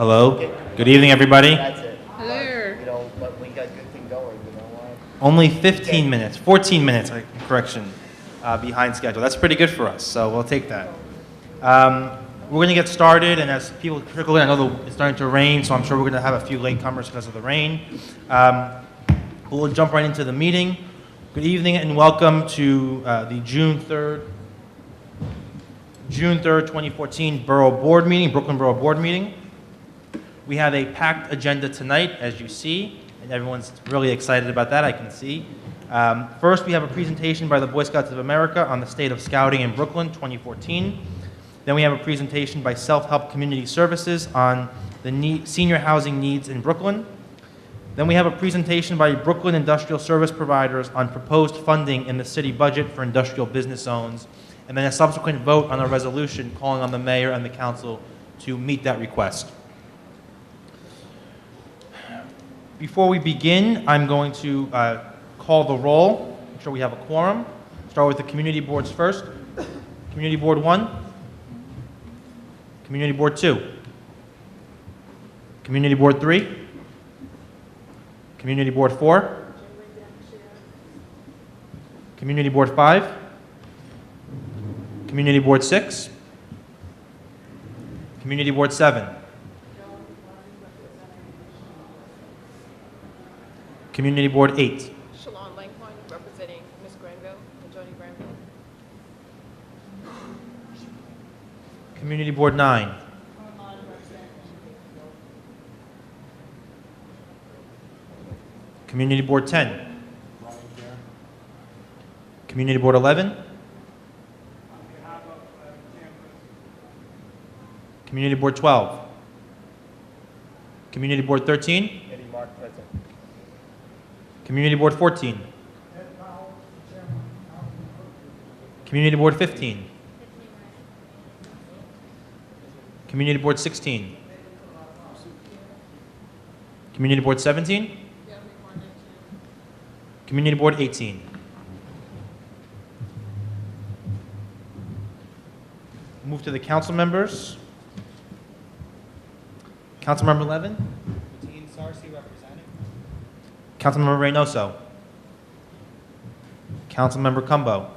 Hello. Good evening, everybody. That's it. Hello. But we got good thing going, Only 15 minutes, 14 minutes, correction, behind schedule. That's pretty good for us, so we'll take that. We're going to get started, and as people trickle in, I know it's starting to rain, so I'm sure we're going to have a few latecomers because of the rain. We'll jump right into the meeting. Good evening and welcome to the June 3rd, 2014 Borough Board meeting, Brooklyn Borough Board meeting. We have a packed agenda tonight, as you see, and everyone's really excited about that, I can see. First, we have a presentation by the Boy Scouts of America on the state of scouting in Brooklyn 2014. Then we have a presentation by Self-Help Community Services on the senior housing needs in Brooklyn. Then we have a presentation by Brooklyn Industrial Service Providers on proposed funding in the city budget for industrial business zones, and then a subsequent vote on a resolution calling on the mayor and the council to meet that request. Before we begin, I'm going to call the roll, make sure we have a quorum. Start with the community boards first. Community Board 1. Community Board 2. Community Board 3. Community Board 4. Community Board 5. Community Board 6. Community Board 7. Community Board 8. Shalon Langpoint, representing Ms. Granville and Jody Granville. Community Board 9. Community Board 10. Community Board 11. Community Board 12. Community Board 13. Eddie Mark present. Community Board 14. Community Board 15. Community Board 16. Community Board 17. Community Board 18. Move to the council members. Councilmember Levin. Representing. Councilmember Reynoso. Councilmember Cumbo.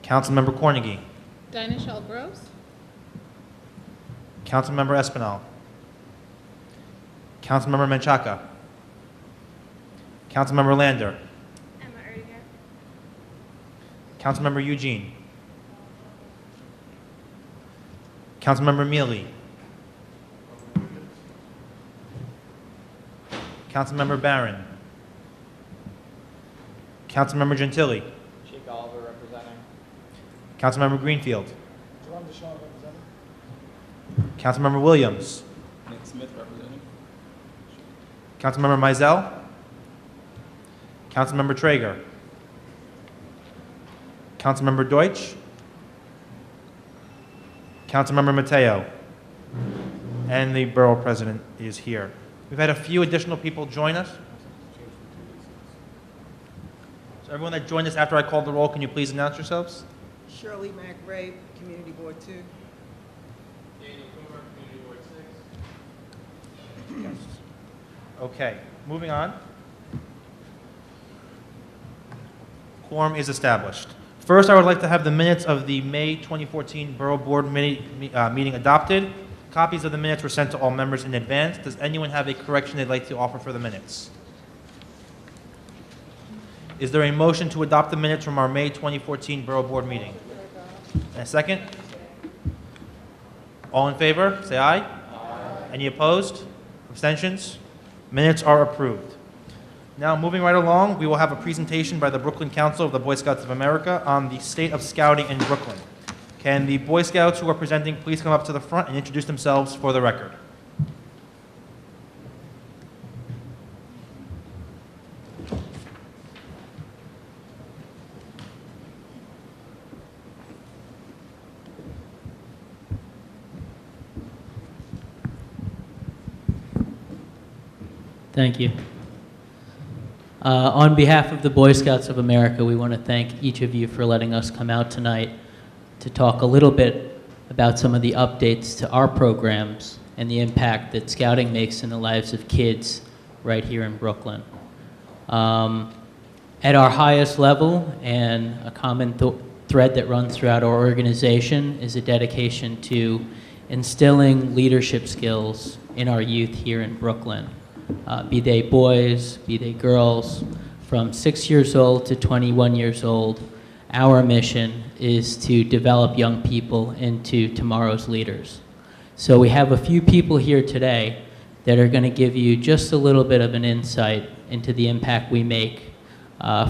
Councilmember Cornegie. Dinah Shell Gross. Councilmember Espinal. Councilmember Menchaca. Councilmember Lander. Emma Erdinger. Councilmember Eugene. Councilmember Mealy. Councilmember Barron. Councilmember Gentili. Jake Oliver representing. Councilmember Greenfield. Jerome Deshawn representing. Councilmember Williams. Nick Smith representing. Councilmember Mizell. Councilmember Traeger. Councilmember Deutsch. Councilmember Mateo. And the Borough President is here. We've had a few additional people join us. So everyone that joined us after I called the roll, can you please announce yourselves? Shirley McRae, Community Board 2. Daniel Coomer, Community Board 6. Okay, moving on. Quorum is established. First, I would like to have the minutes of the May 2014 Borough Board meeting adopted. Copies of the minutes were sent to all members in advance. Does anyone have a correction they'd like to offer for the minutes? Is there a motion to adopt the minutes from our May 2014 Borough Board meeting? And a second? All in favor, say aye. Aye. Any opposed? Abstentions? Minutes are approved. Now, moving right along, we will have a presentation by the Brooklyn Council of the Boy Scouts of America on the state of scouting in Brooklyn. Can the Boy Scouts who are presenting please come up to the front and introduce themselves for the record? Thank you. On behalf of the Boy Scouts of America, we want to thank each of you for letting us come out tonight to talk a little bit about some of the updates to our programs and the impact that Scouting makes in the lives of kids right here in Brooklyn. At our highest level, and a common thread that runs throughout our organization, is a dedication to instilling leadership skills in our youth here in Brooklyn. Be they boys, be they girls, from 6 years old to 21 years old, our mission is to develop young people into tomorrow's leaders. So we have a few people here today that are going to give you just a little bit of an insight into the impact we make.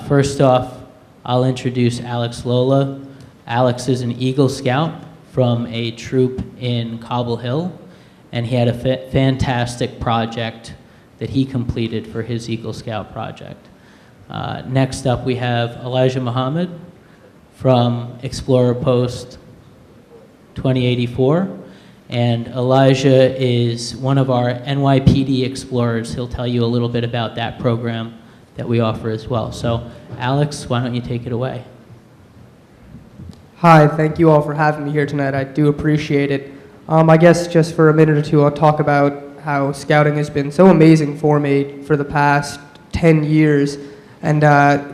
First off, I'll introduce Alex Lola. Alex is an Eagle Scout from a troop in Cobble Hill, and he had a fantastic project that he completed for his Eagle Scout project. Next up, we have Elijah Muhammad from Explorer Post 2084. And Elijah is one of our NYPD explorers. He'll tell you a little bit about that program that we offer as well. So, Alex, why don't you take it away? Hi, thank you all for having me here tonight. I do appreciate it. I guess just for a minute or two, I'll talk about how Scouting has been so amazing for me for the past 10 years, and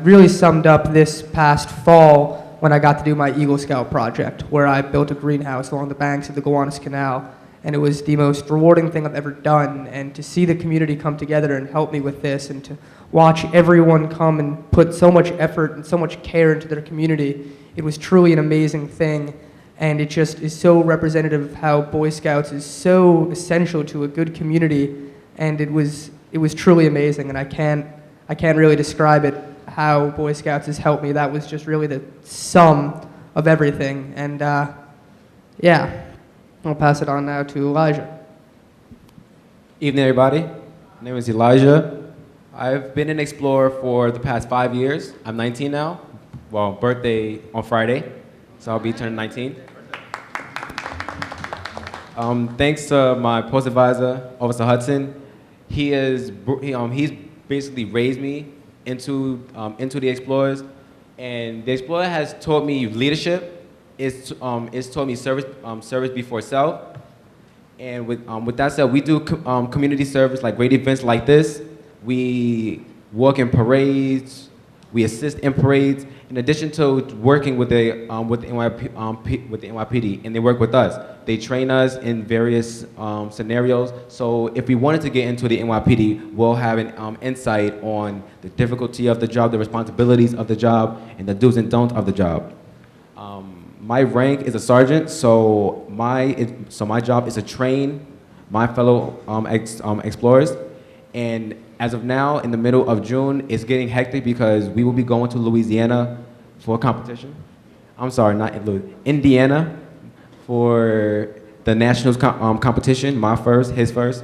really summed up this past fall when I got to do my Eagle Scout project, where I built a greenhouse along the banks of the Gowanus Canal. And it was the most rewarding thing I've ever done. And to see the community come together and help me with this, and to watch everyone come and put so much effort and so much care into their community, it was truly an amazing thing. And it just is so representative of how Boy Scouts is so essential to a good community. And it was truly amazing, and I can't really describe it, how Boy Scouts has helped me. That was just really the sum of everything. And yeah, I'll pass it on now to Elijah. Evening, everybody. My name is Elijah. I've been an explorer for the past 5 years. I'm 19 now. Well, birthday on Friday, so I'll be turning 19. Thanks to my post advisor, Officer Hudson. He's basically raised me into the Explorers, and the Explorer has taught me leadership. It's taught me service before self. And with that said, we do community service, like great events like this. We work in parades. We assist in parades. In addition to working with the NYPD, and they work with us. They train us in various scenarios. So if we wanted to get into the NYPD, we'll have an insight on the difficulty of the job, the responsibilities of the job, and the do's and don'ts of the job. My rank is a sergeant, so my job is to train my fellow explorers. And as of now, in the middle of June, it's getting hectic because we will be going to Louisiana for a competition. I'm sorry, not in Louisiana, Indiana, for the nationals competition, my first, his first.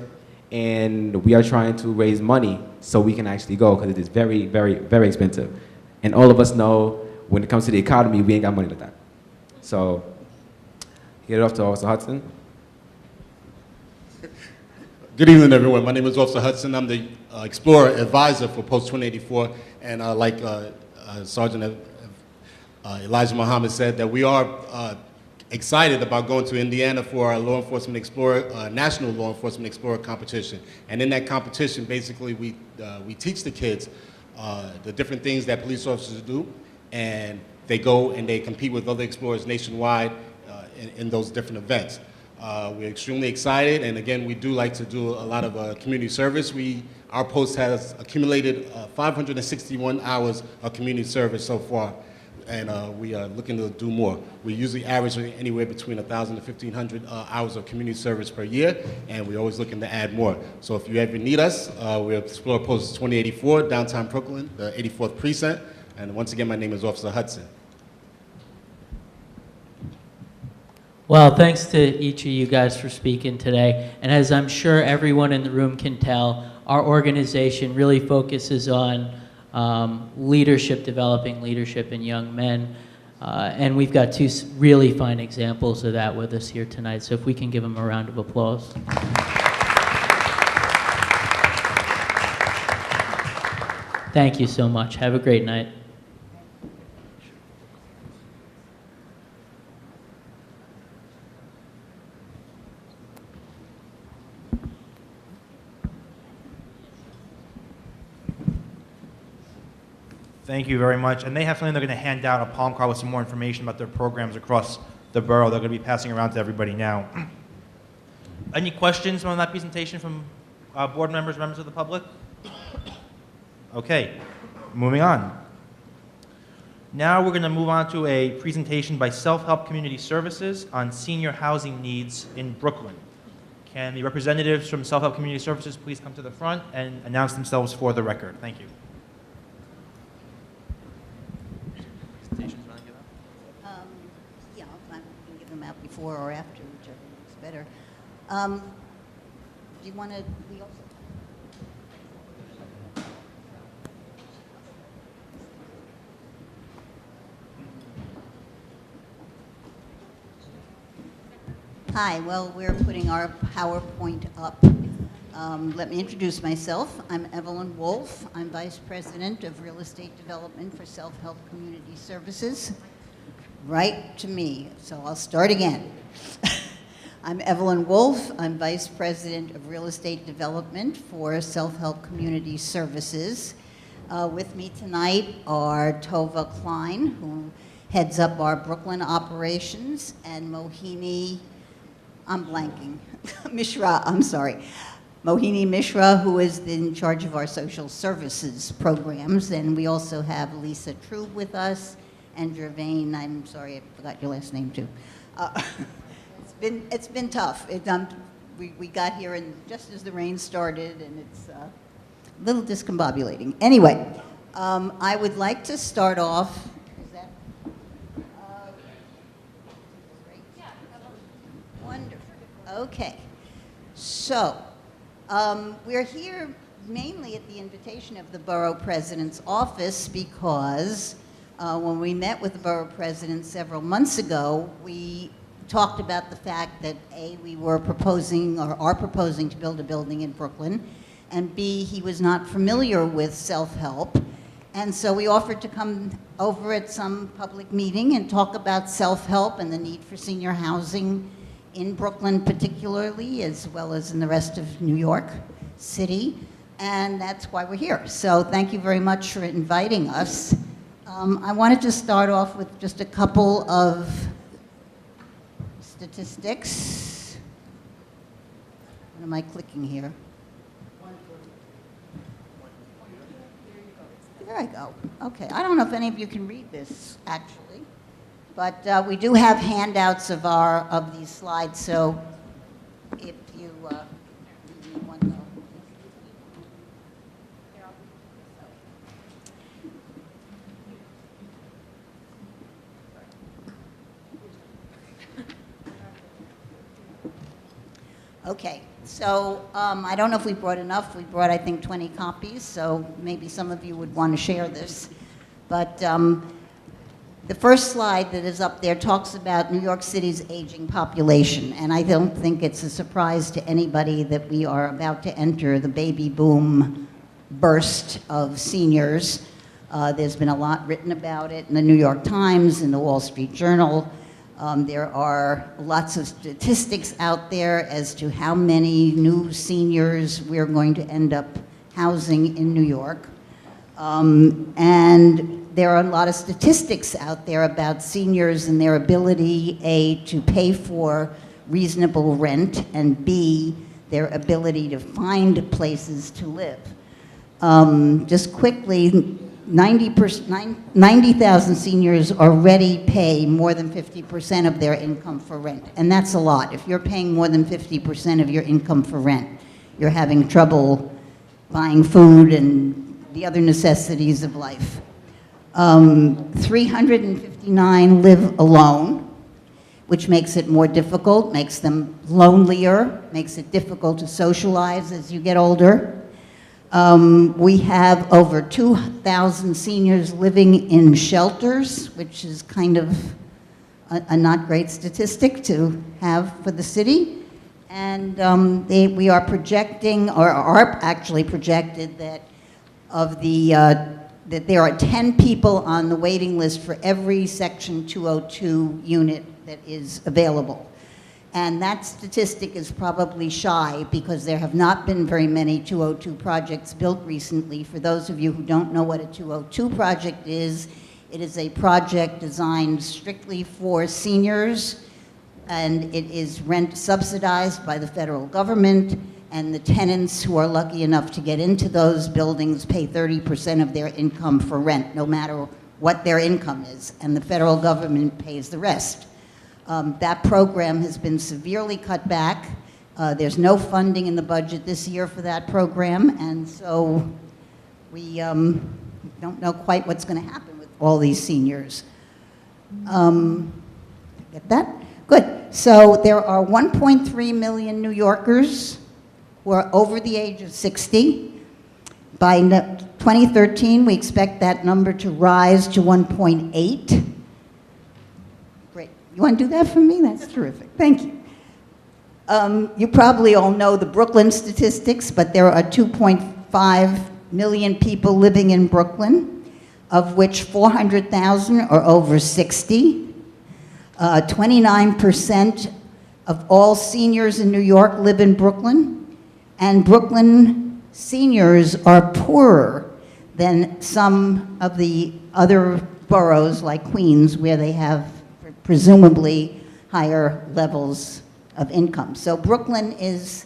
And we are trying to raise money so we can actually go, because it is very, very, very expensive. And all of us know when it comes to the economy, we ain't got money like that. So, get it off to Officer Hudson. Good evening, everyone. My name is Officer Hudson. I'm the Explorer Advisor for Post 2084. And like Sergeant Elijah Muhammad said, that we are excited about going to Indiana for our Law Enforcement Explorer, National Law Enforcement Explorer competition. And in that competition, basically, we teach the kids the different things that police officers do, and they go and they compete with other explorers nationwide in those different events. We're extremely excited, and again, we do like to do a lot of community service. Our post has accumulated 561 hours of community service so far, and we are looking to do more. We usually average anywhere between 1,000 to 1,500 hours of community service per year, and we're always looking to add more. So if you ever need us, we're Explorer Post 2084, downtown Brooklyn, the 84th Precinct, and once again, my name is Officer Hudson. Well, thanks to each of you guys for speaking today. And as I'm sure everyone in the room can tell, our organization really focuses on leadership, developing leadership in young men. And we've got two really fine examples of that with us here tonight. So if we can give them a round of applause. Thank you so much. Have a great night. Thank you very much. And they have something they're going to hand out, a palm card with some more information about their programs across the borough. They're going to be passing around to everybody now. Any questions on that presentation from board members, members of the public? Okay, moving on. Now we're going to move on to a presentation by Self-Help Community Services on senior housing needs in Brooklyn. Can the representatives from Self-Help Community Services please come to the front and announce themselves for the record? Thank you. Yeah, I can give them out before or after, whichever looks better. Do you want to, we also... Hi, well, we're putting our PowerPoint up. Let me introduce myself. I'm Evelyn Wolf. I'm Vice President of Real Estate Development for Self-Help Community Services. Right to me, so I'll start again. I'm Evelyn Wolf. I'm Vice President of Real Estate Development for Self-Help Community Services. With me tonight are Tova Klein, who heads up our Brooklyn operations, and Mohini, I'm blanking, Mishra, I'm sorry. Mohini Mishra, who is in charge of our social services programs, and we also have Lisa Trube with us, and Gervain, I'm sorry, I forgot your last name too. It's been tough. We got here and just as the rain started, and it's a little discombobulating. Anyway, I would like to start off. Is that? Wonderful. Okay. So, we're here mainly at the invitation of the Borough President's office because when we met with the Borough President several months ago, we talked about the fact that A, we were proposing or are proposing to build a building in Brooklyn, and B, he was not familiar with self-help. And so we offered to come over at some public meeting and talk about self-help and the need for senior housing in Brooklyn particularly, as well as in the rest of New York City. And that's why we're here. So thank you very much for inviting us. I wanted to start off with just a couple of statistics. What am I clicking here? There I go. Okay. I don't know if any of you can read this, actually. But we do have handouts of these slides, so if you need one, though. Okay, so I don't know if we brought enough. We brought, I think, 20 copies, so maybe some of you would want to share this. But the first slide that is up there talks about New York City's aging population, and I don't think it's a surprise to anybody that we are about to enter the baby boom burst of seniors. There's been a lot written about it in the New York Times, in the Wall Street Journal. There are lots of statistics out there as to how many new seniors we're going to end up housing in New York. And there are a lot of statistics out there about seniors and their ability, A, to pay for reasonable rent, and B, their ability to find places to live. Just quickly, 90,000 seniors already pay more than 50% of their income for rent, and that's a lot. If you're paying more than 50% of your income for rent, you're having trouble buying food and the other necessities of life. 359 live alone, which makes it more difficult, makes them lonelier, makes it difficult to socialize as you get older. We have over 2,000 seniors living in shelters, which is kind of a not great statistic to have for the city. And we are projecting, or are actually projected, that that there are 10 people on the waiting list for every Section 202 unit that is available. And that statistic is probably shy because there have not been very many 202 projects built recently. For those of you who don't know what a 202 project is, it is a project designed strictly for seniors, and it is rent subsidized by the federal government, and the tenants who are lucky enough to get into those buildings pay 30% of their income for rent, no matter what their income is, and the federal government pays the rest. That program has been severely cut back. There's no funding in the budget this year for that program, and so we don't know quite what's going to happen with all these seniors. Get that? Good. So there are 1.3 million New Yorkers who are over the age of 60. By 2013, we expect that number to rise to 1.8. Great. You want to do that for me? That's terrific. Thank you. You probably all know the Brooklyn statistics, but there are 2.5 million people living in Brooklyn, of which 400,000 are over 60. 29% of all seniors in New York live in Brooklyn, and Brooklyn seniors are poorer than some of the other boroughs like Queens, where they have presumably higher levels of income. So Brooklyn is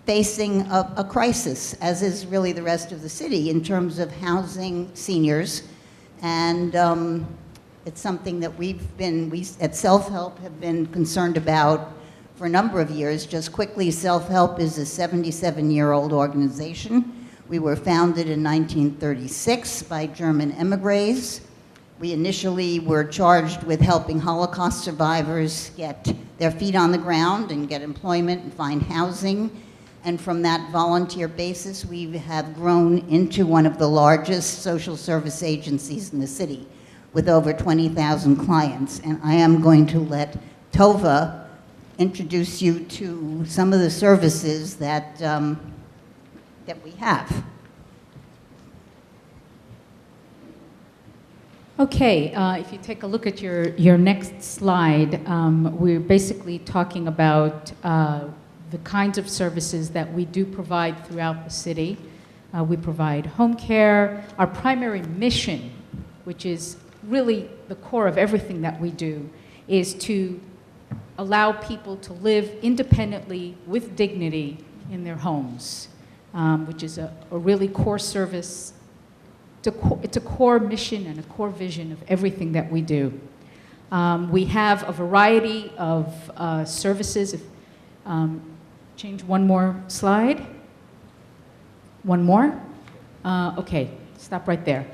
facing a crisis, as is really the rest of the city, in terms of housing seniors. And it's something that we at Self-Help have been concerned about for a number of years. Just quickly, Self-Help is a 77-year-old organization. We were founded in 1936 by German emigres. We initially were charged with helping Holocaust survivors get their feet on the ground and get employment and find housing. And from that volunteer basis, we have grown into one of the largest social service agencies in the city, with over 20,000 clients. And I am going to let Tova introduce you to some of the services that, that we have. Okay, if you take a look at your next slide, we're basically talking about the kinds of services that we do provide throughout the city. We provide home care. Our primary mission, which is really the core of everything that we do, is to allow people to live independently with dignity in their homes, which is a really core service. It's a core mission and a core vision of everything that we do. We have a variety of services. Change one more slide. One more? Okay, stop right there.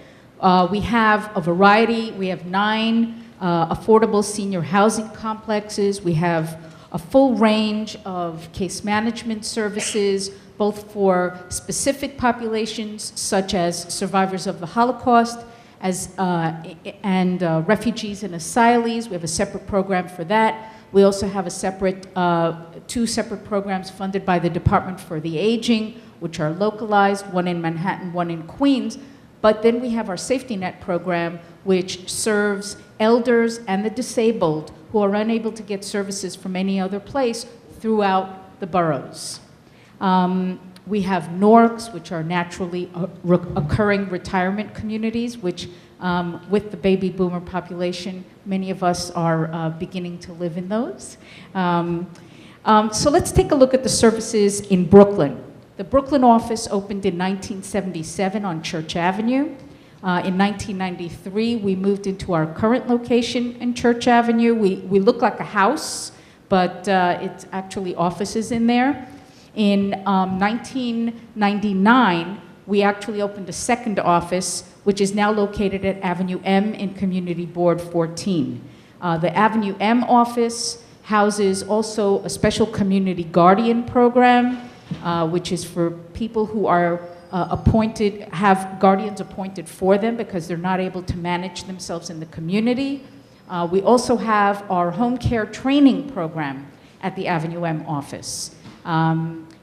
We have a variety. We have 9 affordable senior housing complexes. We have a full range of case management services, both for specific populations, such as survivors of the Holocaust, and refugees and asylees. We have a separate program for that. We also have a separate, 2 separate programs funded by the Department for the Aging, which are localized, one in Manhattan, one in Queens. But then we have our safety net program, which serves elders and the disabled who are unable to get services from any other place throughout the boroughs. We have NORCs, which are naturally occurring retirement communities, which with the baby boomer population, many of us are beginning to live in those. So let's take a look at the services in Brooklyn. The Brooklyn office opened in 1977 on Church Avenue. In 1993, we moved into our current location in Church Avenue. We look like a house, but it's actually offices in there. In 1999, we actually opened a second office, which is now located at Avenue M in Community Board 14. The Avenue M office houses also a special community guardian program, which is for people who are have guardians appointed for them because they're not able to manage themselves in the community. We also have our home care training program at the Avenue M office.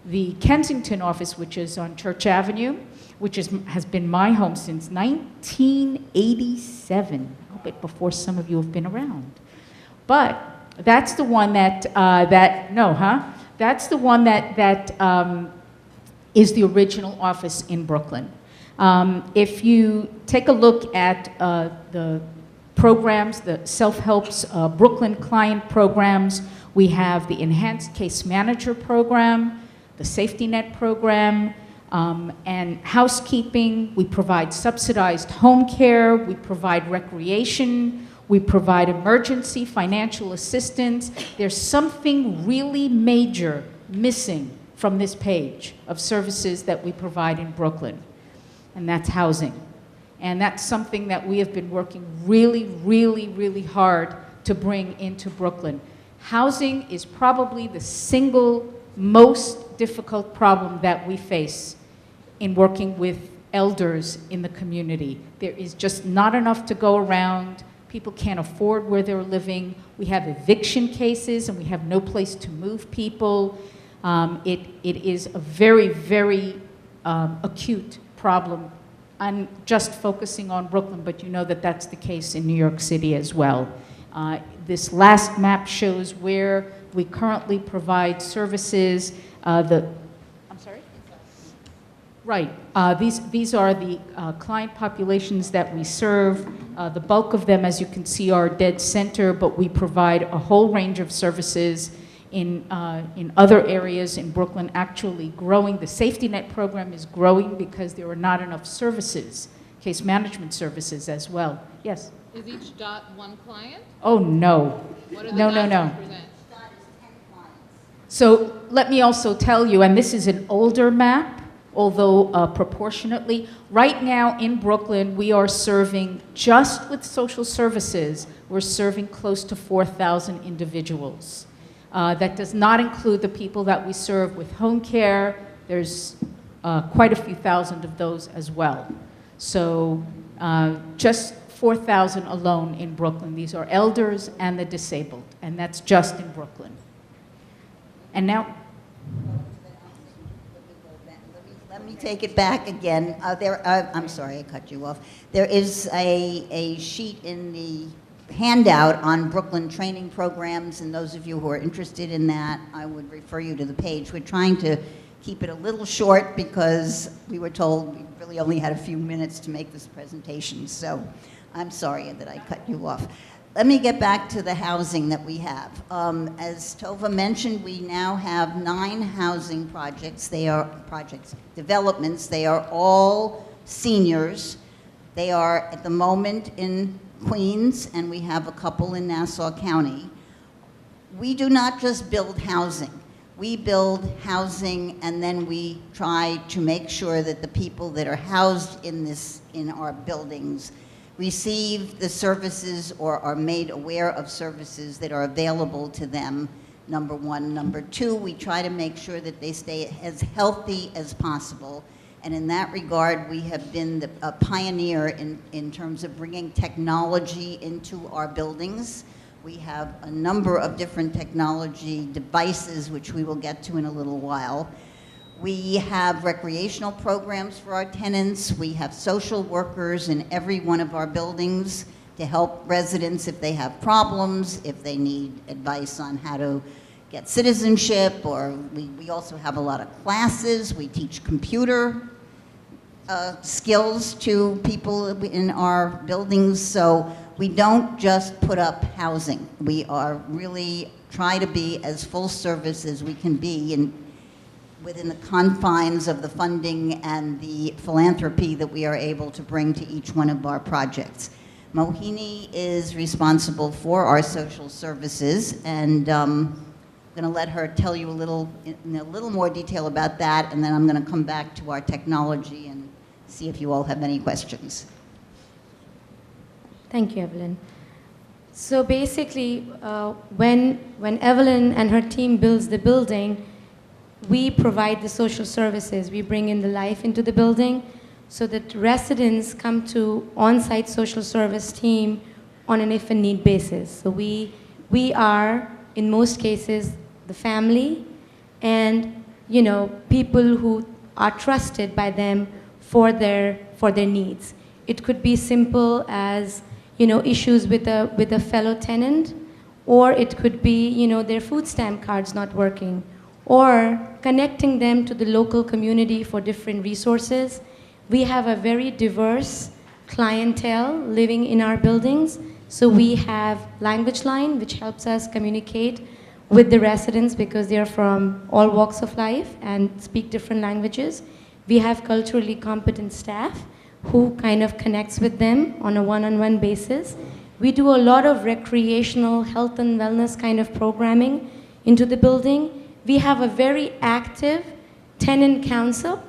The Kensington office, which is on Church Avenue, which has been my home since 1987, a bit before some of you have been around. But That's the one that, That's the one that is the original office in Brooklyn. If you take a look at the programs, the self-help's Brooklyn client programs, we have the Enhanced Case Manager Program, the Safety Net Program, and housekeeping. We provide subsidized home care, we provide recreation, we provide emergency financial assistance. There's something really major missing from this page of services that we provide in Brooklyn, and that's housing. And that's something that we have been working really, really, really hard to bring into Brooklyn. Housing is probably the single most difficult problem that we face in working with elders in the community. There is just not enough to go around. People can't afford where they're living. We have eviction cases and we have no place to move people. It is a very, very acute problem. I'm just focusing on Brooklyn, but you know that that's the case in New York City as well. This last map shows where we currently provide services. I'm sorry? Right. These are the client populations that we serve. The bulk of them, as you can see, are dead center, but we provide a whole range of services in other areas in Brooklyn, actually growing. The safety net program is growing because there are not enough services, case management services as well. Yes? Is each dot one client? Oh, no. What are the No, dots no, no. represent? So let me also tell you, and this is an older map, although proportionately, right now in Brooklyn, we are serving, just with social services, we're serving close to 4,000 individuals. That does not include the people that we serve with home care. There's quite a few thousand of those as well. So just 4,000 alone in Brooklyn. These are elders and the disabled, and that's just in Brooklyn. And now, Let me take it back again. I'm sorry, I cut you off. There is a sheet in the handout on Brooklyn training programs, and those of you who are interested in that, I would refer you to the page. We're trying to keep it a little short because we were told we really only had a few minutes to make this presentation, so I'm sorry that I cut you off. Let me get back to the housing that we have. As Tova mentioned, we now have 9 housing projects. They are developments. They are all seniors. They are at the moment in Queens, and we have a couple in Nassau County. We do not just build housing. We build housing, and then we try to make sure that the people that are housed in our buildings receive the services or are made aware of services that are available to them, number one. Number two, we try to make sure that they stay as healthy as possible. And in that regard, we have been a pioneer in terms of bringing technology into our buildings. We have a number of different technology devices, which we will get to in a little while. We have recreational programs for our tenants. We have social workers in every one of our buildings to help residents if they have problems, if they need advice on how to get citizenship, or we also have a lot of classes. We teach computer skills to people in our buildings, so we don't just put up housing. We are really try to be as full service as we can be within the confines of the funding and the philanthropy that we are able to bring to each one of our projects. Mohini is responsible for our social services, and I'm going to let her tell you in a little more detail about that, and then I'm going to come back to our technology and see if you all have any questions. Thank you, Evelyn. So basically, when Evelyn and her team builds the building, we provide the social services. We bring in the life into the building so that residents come to on-site social service team on an if and need basis. So we are, in most cases, the family and, people who are trusted by them for their needs. It could be simple as, issues with a fellow tenant, or it could be, you know, their food stamp cards not working, or connecting them to the local community for different resources. We have a very diverse clientele living in our buildings. So we have language line, which helps us communicate with the residents because they're from all walks of life and speak different languages. We have culturally competent staff who kind of connects with them on a one-on-one basis. We do a lot of recreational health and wellness kind of programming into the building. We have a very active tenant council,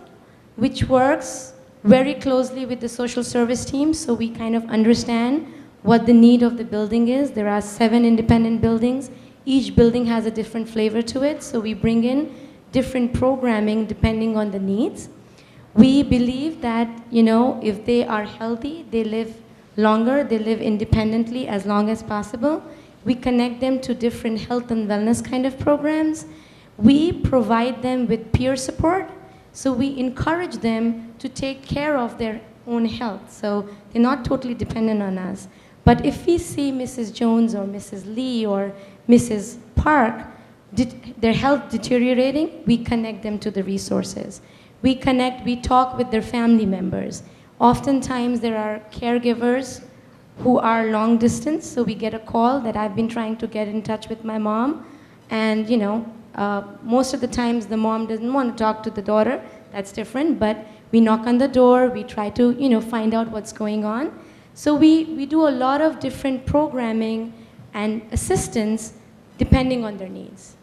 which works very closely with the social service team, so we kind of understand what the need of the building is. There are 7 independent buildings. Each building has a different flavor to it, so we bring in different programming depending on the needs. We believe that, you know, if they are healthy, they live longer, they live independently as long as possible. We connect them to different health and wellness kind of programs. We provide them with peer support, so we encourage them to take care of their own health, so they're not totally dependent on us. But if we see Mrs. Jones or Mrs. Lee or Mrs. Park, their health deteriorating, we connect them to the resources. We talk with their family members. Oftentimes there are caregivers who are long distance, so we get a call that I've been trying to get in touch with my mom, and you know, most of the times the mom doesn't want to talk to the daughter. That's different, but we knock on the door, we try to, you know, find out what's going on. So we do a lot of different programming and assistance depending on their needs.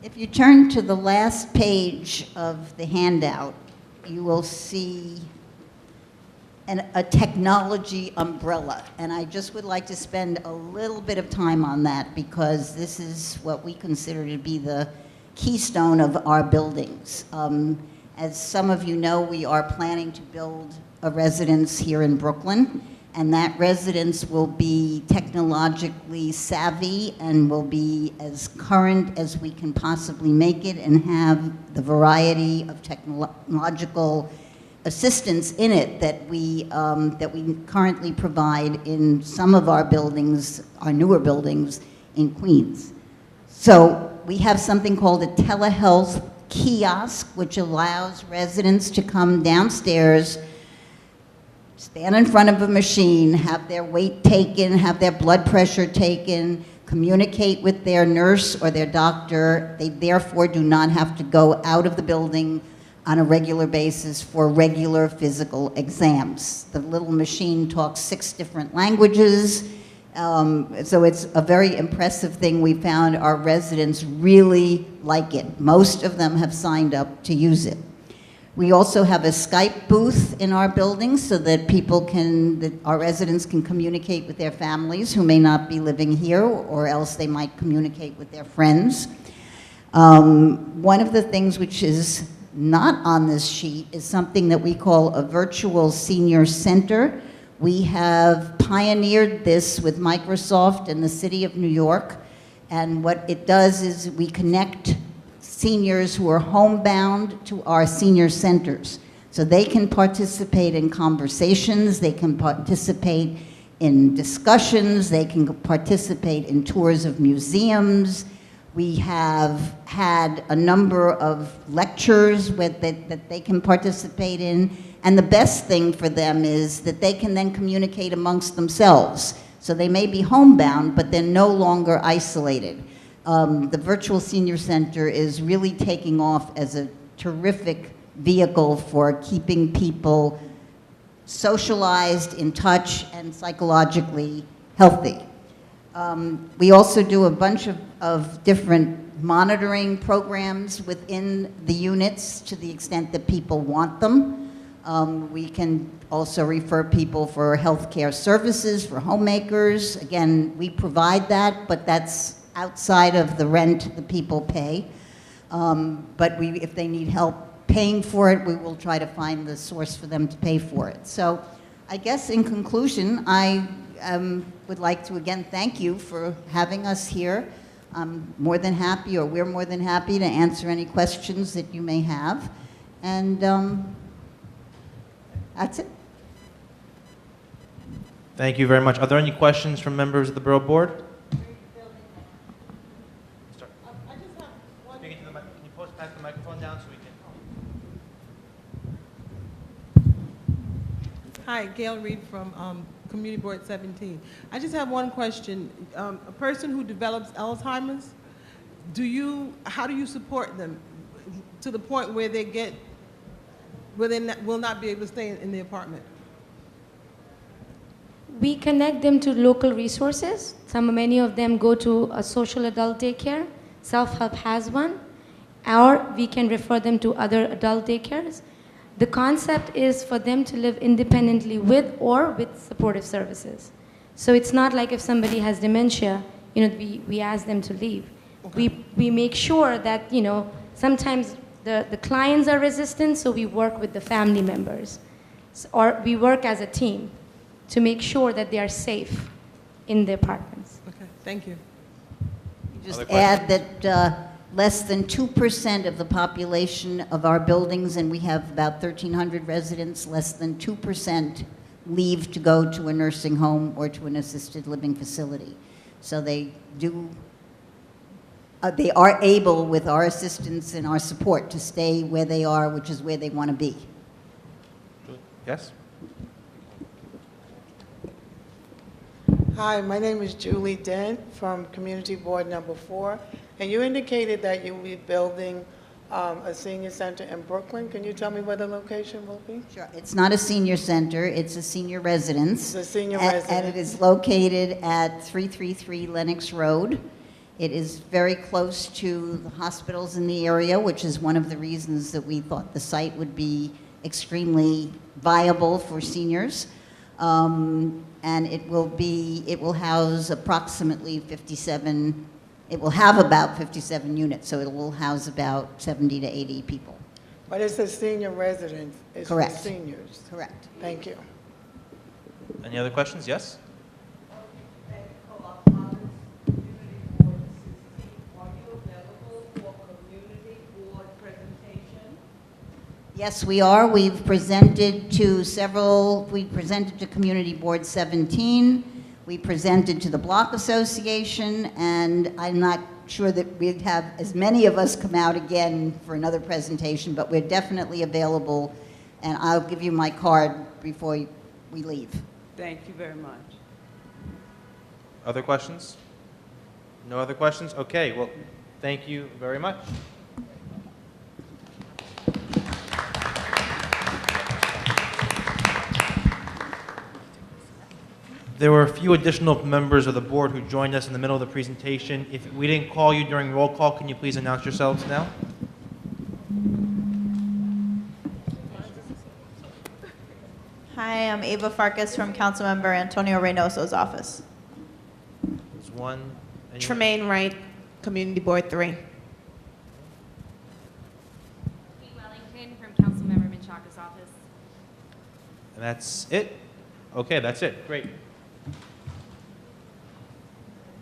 If you turn to the last page of the handout, you will see a technology umbrella. And I just would like to spend a little bit of time on that because this is what we consider to be the keystone of our buildings. As some of you know, we are planning to build a residence here in Brooklyn, and that residence will be technologically savvy and will be as current as we can possibly make it and have the variety of technological assistance in it that we currently provide in some of our buildings, our newer buildings in Queens. So we have something called a telehealth kiosk, which allows residents to come downstairs, stand in front of a machine, have their weight taken, have their blood pressure taken, communicate with their nurse or their doctor. They therefore do not have to go out of the building on a regular basis for regular physical exams. The little machine talks 6 different languages, so it's a very impressive thing. We found our residents really like it. Most of them have signed up to use it. We also have a Skype booth in our building so that our residents can communicate with their families who may not be living here, or else they might communicate with their friends. One of the things which is not on this sheet is something that we call a virtual senior center. We have pioneered this with Microsoft and the City of New York, and what it does is we connect seniors who are homebound to our senior centers. So they can participate in conversations, they can participate in discussions, they can participate in tours of museums. We have had a number of lectures that they can participate in. And the best thing for them is that they can then communicate amongst themselves. So they may be homebound, but they're no longer isolated. The Virtual Senior Center is really taking off as a terrific vehicle for keeping people socialized, in touch, and psychologically healthy. We also do a bunch of different monitoring programs within the units to the extent that people want them. We can also refer people for healthcare services, for homemakers. Again, we provide that, but that's outside of the rent the people pay. But if they need help paying for it, we will try to find the source for them to pay for it. So I guess in conclusion, I would like to again thank you for having us here. I'm more than happy, or we're more than happy to answer any questions that you may have. And that's it. Thank you very much. Are there any questions from members of the Borough Board? Speaking to the mic, can you post back the microphone down so we can? Hi, Gail Reed from Community Board 17. I just have one question. A person who develops Alzheimer's, how do you support them to the point where they will not be able to stay in the apartment? We connect them to local resources. Many of them go to a social adult daycare. Self-help has one. Or we can refer them to other adult daycares. The concept is for them to live independently with supportive services. So it's not like if somebody has dementia, we ask them to leave. Okay. We make sure that, sometimes the clients are resistant, so we work with the family members. Or we work as a team to make sure that they are safe in the apartments. Okay, thank you. Just add that less than 2% of the population of our buildings, and we have about 1,300 residents, less than 2% leave to go to a nursing home or to an assisted living facility. So they are able, with our assistance and our support, to stay where they are, which is where they want to be. Yes? Hi, my name is Julie Dent from Community Board Number 4, and you indicated that you will be building a senior center in Brooklyn. Can you tell me where the location will be? Sure. It's not a senior center, it's a senior residence. It's a senior residence. And it is located at 333 Lenox Road. It is very close to the hospitals in the area, which is one of the reasons that we thought the site would be extremely viable for seniors. And it will house approximately 57, it will have about 57 units, so it will house about 70 to 80 people. But it's a senior residence. It's Correct. for seniors. Correct. Thank you. Any other questions? Yes? Yes, we are. We've presented to Community Board 17. We presented to the Block Association, and I'm not sure that we'd have as many of us come out again for another presentation, but we're definitely available, and I'll give you my card before we leave. Thank you very much. Other questions? No other questions? Okay, well, thank you very much. There were a few additional members of the board who joined us in the middle of the presentation. If we didn't call you during roll call, can you please announce yourselves now? Hi, I'm Ava Farkas from Councilmember Antonio Reynoso's office. There's one. Tremaine Wright, Community Board 3. Kate Wellington from Councilmember Menchaca's office. And that's it? Okay, that's it. Great.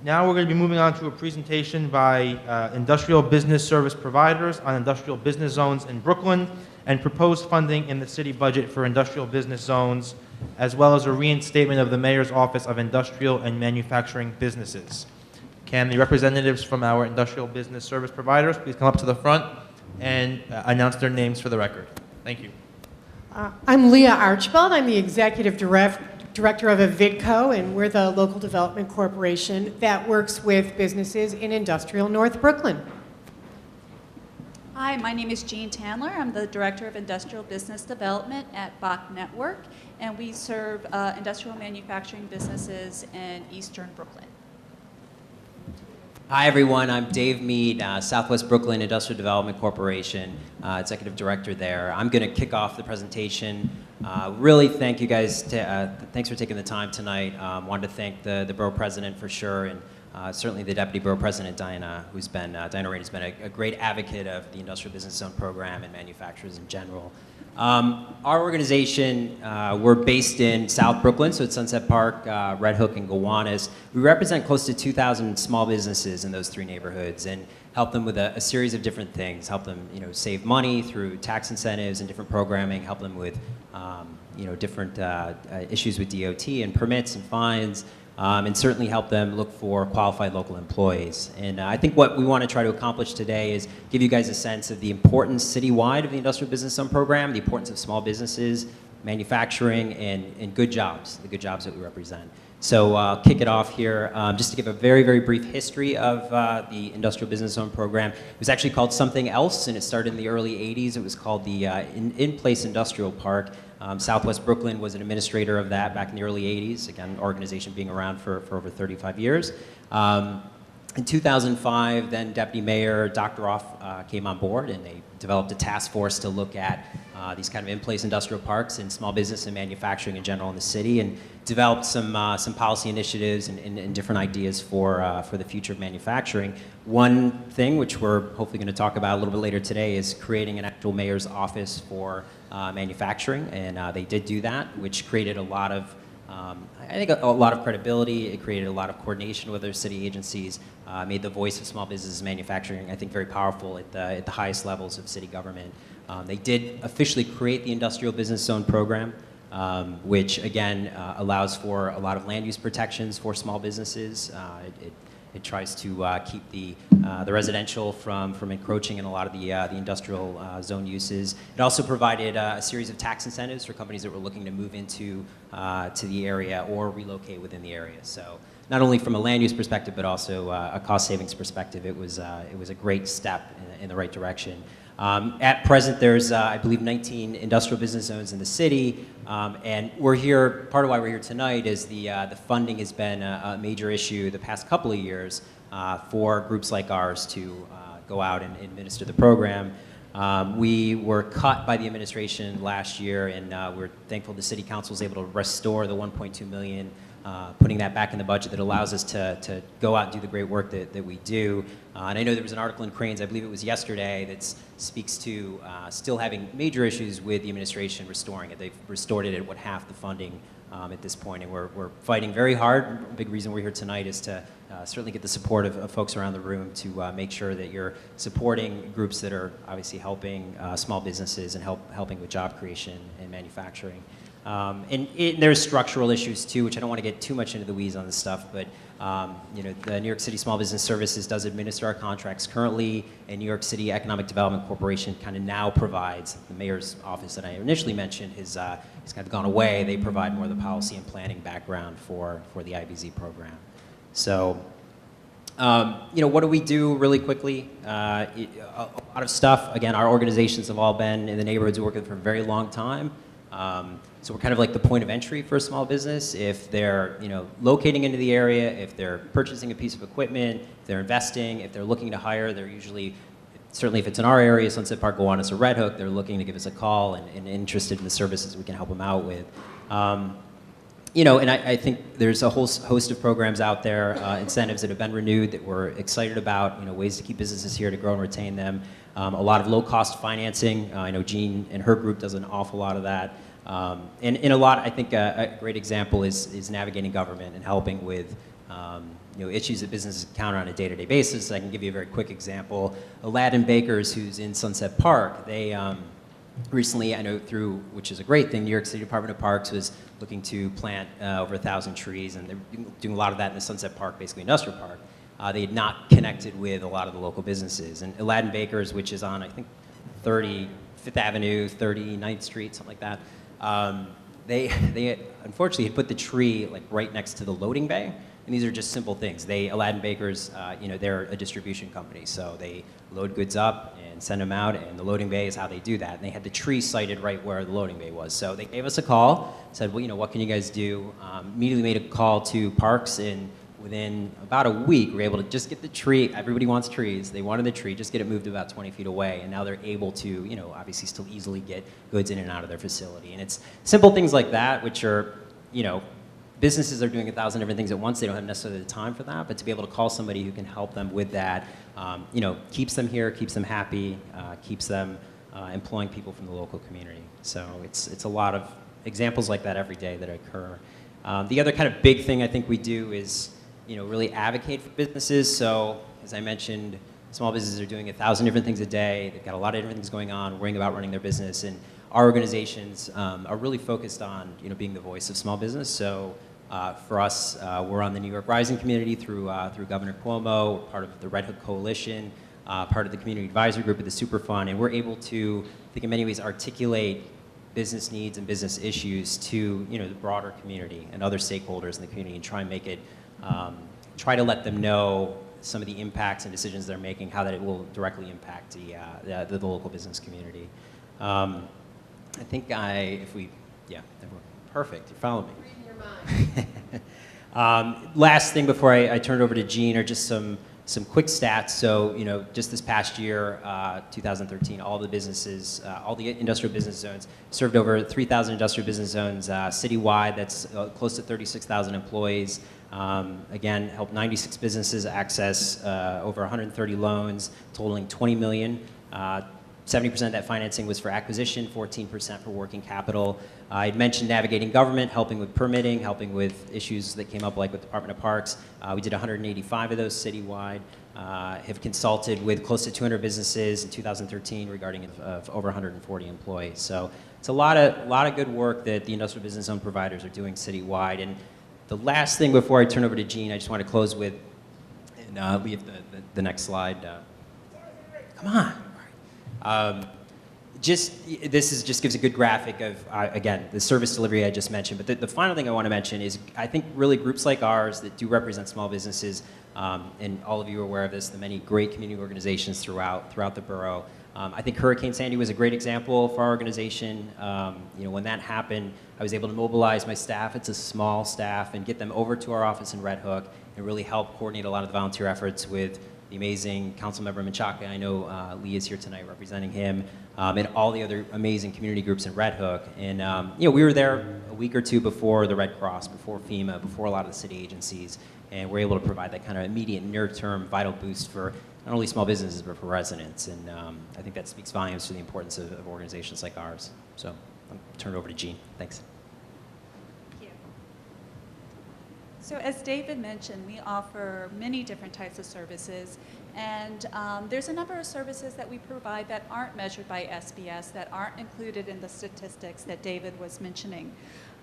Now we're going to be moving on to a presentation by industrial business service providers on industrial business zones in Brooklyn and proposed funding in the city budget for industrial business zones, as well as a reinstatement of the Mayor's Office of Industrial and Manufacturing Businesses. Can the representatives from our industrial business service providers please come up to the front and announce their names for the record? Thank you. I'm Leah Archibald. I'm the executive director of Avidco, and we're the local development corporation that works with businesses in industrial North Brooklyn. Hi, my name is Jean Tandler. I'm the director of industrial business development at Bach Network, and we serve industrial manufacturing businesses in eastern Brooklyn. Hi everyone, I'm Dave Mead, Southwest Brooklyn Industrial Development Corporation, Executive Director there. I'm going to kick off the presentation. Really thank you guys, thanks for taking the time tonight. Wanted to thank the Borough President for sure, and certainly the Deputy Borough President, Diana Rain, has been a great advocate of the Industrial Business Zone program and manufacturers in general. Our organization, we're based in South Brooklyn, so it's Sunset Park, Red Hook, and Gowanus. We represent close to 2,000 small businesses in those three neighborhoods, and help them with a series of different things, help them, save money through tax incentives and different programming, help them with, different issues with DOT and permits and fines, and certainly help them look for qualified local employees. And I think what we want to try to accomplish today is give you guys a sense of the importance citywide of the Industrial Business Zone program, the importance of small businesses, manufacturing, and good jobs, the good jobs that we represent. So I'll kick it off here just to give a very, very brief history of the Industrial Business Zone program. It was actually called something else, and it started in the early 80s. It was called the In-Place Industrial Park. Southwest Brooklyn was an administrator of that back in the early 80s, again, organization being around for over 35 years. In 2005, then Deputy Mayor Dr. Roth came on board, and they developed a task force to look at these kind of in-place industrial parks and small business and manufacturing in general in the city, and developed some policy initiatives and different ideas for the future of manufacturing. One thing, which we're hopefully going to talk about a little bit later today, is creating an actual mayor's office for manufacturing, and they did do that, which created a lot of I think a lot of credibility. It created a lot of coordination with other city agencies, made the voice of small business and manufacturing, I think, very powerful at the highest levels of city government. They did officially create the Industrial Business Zone program, which again allows for a lot of land use protections for small businesses. It tries to keep the residential from encroaching in a lot of the industrial zone uses. It also provided a series of tax incentives for companies that were looking to move into to the area or relocate within the area. So not only from a land use perspective, but also a cost savings perspective, it was a great step in the right direction. At present, there's, I believe, 19 industrial business zones in the city, and we're here, part of why we're here tonight is the funding has been a major issue the past couple of years for groups like ours to go out and administer the program. We were cut by the administration last year, and we're thankful the City Council was able to restore the $1.2 million, putting that back in the budget that allows us to go out and do the great work that we do. And I know there was an article in Cranes, I believe it was yesterday, that speaks to still having major issues with the administration restoring it. They've restored it at what, half the funding at this point, and we're fighting very hard. A big reason we're here tonight is to certainly get the support of folks around the room to make sure that you're supporting groups that are obviously helping small businesses and helping with job creation and manufacturing. And there's structural issues too, which I don't want to get too much into the weeds on this stuff, but the New York City Small Business Services does administer our contracts currently, and New York City Economic Development Corporation kind of now provides, the mayor's office that I initially mentioned has kind of gone away. They provide more of the policy and planning background for the IBZ program. So, what do we do really quickly? A lot of stuff. Again, our organizations have all been in the neighborhoods we work with for a very long time. So we're kind of like the point of entry for a small business. If they're locating into the area, if they're purchasing a piece of equipment, if they're investing, if they're looking to hire, they're usually, certainly if it's in our area, Sunset Park, Gowanus, or Red Hook, they're looking to give us a call and interested in the services we can help them out with. And I think there's a whole host of programs out there, incentives that have been renewed that we're excited about, ways to keep businesses here to grow and retain them. A lot of low-cost financing. I know Jean and her group does an awful lot of that. And a lot, I think a great example is navigating government and helping with issues that businesses encounter on a day-to-day basis. I can give you a very quick example. Aladdin Bakers, who's in Sunset Park, they recently, I know through, which is a great thing, New York City Department of Parks was looking to plant over 1,000 trees, and they're doing a lot of that in the Sunset Park, basically industrial park. They had not connected with a lot of the local businesses. And Aladdin Bakers, which is on, I think, 35th Avenue, 39th Street, something like that, they unfortunately had put the tree like right next to the loading bay. And these are just simple things. Aladdin Bakers, they're a distribution company, so they load goods up and send them out, and the loading bay is how they do that. And they had the tree sited right where the loading bay was. So they gave us a call, said, well, what can you guys do? Immediately made a call to Parks, and within about a week, we were able to just get the tree. Everybody wants trees. They wanted the tree, just get it moved about 20 feet away. And now they're able to, obviously still easily get goods in and out of their facility. And it's simple things like that, which are, businesses are doing 1,000 different things at once. They don't have necessarily the time for that. But to be able to call somebody who can help them with that, keeps them here, keeps them happy, keeps them employing people from the local community. So it's a lot of examples like that every day that occur. The other kind of big thing I think we do is, really advocate for businesses. So, as I mentioned, small businesses are doing 1,000 different things a day. They've got a lot of different things going on, worrying about running their business, and our organizations are really focused on being the voice of small business. So for us, we're on the New York Rising community through Governor Cuomo. We're part of the Red Hook Coalition, part of the Community Advisory Group of the Superfund, and we're able to, I think in many ways, articulate business needs and business issues to the broader community and other stakeholders in the community, and try and make it, try to let them know some of the impacts and decisions they're making, how that it will directly impact the local business community. I think perfect, you followed me. Last thing before I turn it over to Gene are just some quick stats. So, just this past year, 2013, all the businesses, all the industrial business zones served over 3,000 industrial business zones citywide. That's close to 36,000 employees. Again, helped 96 businesses access over 130 loans, totaling $20 million. 70% of that financing was for acquisition, 14% for working capital. I had mentioned navigating government, helping with permitting, helping with issues that came up like with Department of Parks. We did 185 of those citywide. Have consulted with close to 200 businesses in 2013 regarding of over 140 employees. So it's a lot of good work that the industrial business zone providers are doing citywide. And the last thing before I turn over to Gene, I just want to close with, and leave the next slide. Come on. This just gives a good graphic of, again, the service delivery I just mentioned. But the final thing I want to mention is I think really groups like ours that do represent small businesses, and all of you are aware of this, the many great community organizations throughout the borough. I think Hurricane Sandy was a great example for our organization. When that happened, I was able to mobilize my staff. It's a small staff, and get them over to our office in Red Hook and really help coordinate a lot of the volunteer efforts with the amazing Councilmember Menchaca. I know Lee is here tonight representing him, and all the other amazing community groups in Red Hook. And we were there a week or two before the Red Cross, before FEMA, before a lot of the city agencies, and we're able to provide that kind of immediate, near-term, vital boost for not only small businesses, but for residents. And I think that speaks volumes to the importance of organizations like ours. So I'll turn it over to Jean. Thanks. So as David mentioned, we offer many different types of services, and there's a number of services that we provide that aren't measured by SBS, that aren't included in the statistics that David was mentioning.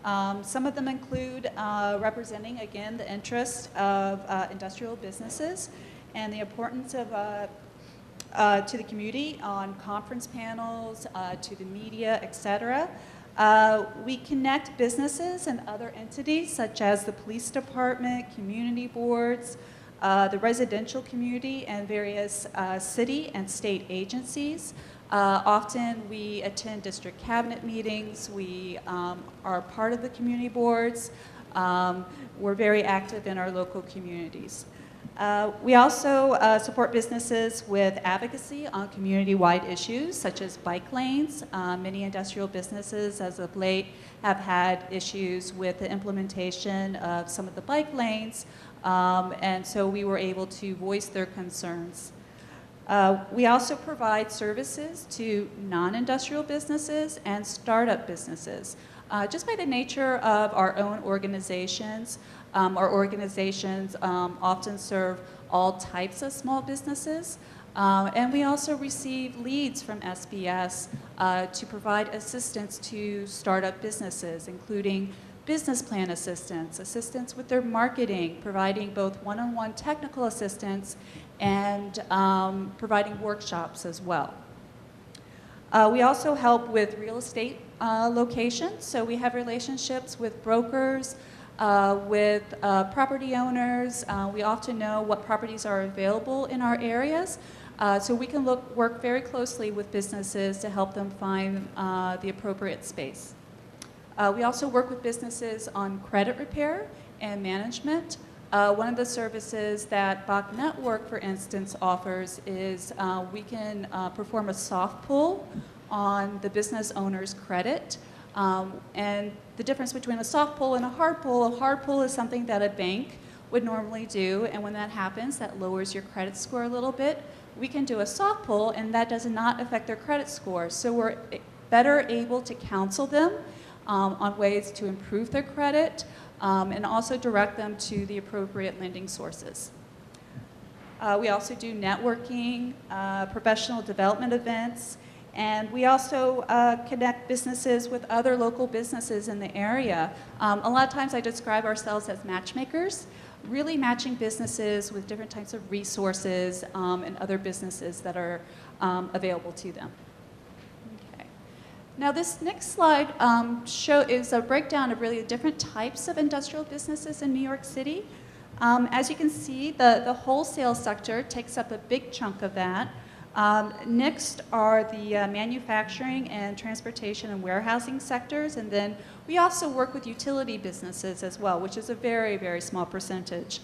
Some of them include representing, again, the interest of industrial businesses and the importance of to the community on conference panels, to the media, etc. We connect businesses and other entities such as the police department, community boards, the residential community, and various city and state agencies. Often we attend district cabinet meetings. We are part of the community boards. We're very active in our local communities. We also support businesses with advocacy on community-wide issues such as bike lanes. Many industrial businesses as of late have had issues with the implementation of some of the bike lanes, and so we were able to voice their concerns. We also provide services to non-industrial businesses and startup businesses. Just by the nature of our own organizations, our organizations often serve all types of small businesses, and we also receive leads from SBS to provide assistance to startup businesses, including business plan assistance, assistance with their marketing, providing both one-on-one technical assistance and providing workshops as well. We also help with real estate locations, so we have relationships with brokers, with property owners. We often know what properties are available in our areas, so we can work very closely with businesses to help them find the appropriate space. We also work with businesses on credit repair and management. One of the services that Bach Network, for instance, offers is we can perform a soft pull on the business owner's credit. And the difference between a soft pull and a hard pull is something that a bank would normally do, and when that happens, that lowers your credit score a little bit. We can do a soft pull, and that does not affect their credit score. So we're better able to counsel them on ways to improve their credit, and also direct them to the appropriate lending sources. We also do networking, professional development events, and we also connect businesses with other local businesses in the area. A lot of times I describe ourselves as matchmakers, really matching businesses with different types of resources and other businesses that are available to them. Okay. Now this next slide is a breakdown of really the different types of industrial businesses in New York City. As you can see, the wholesale sector takes up a big chunk of that. Next are the manufacturing and transportation and warehousing sectors, and then we also work with utility businesses as well, which is a very, very small percentage.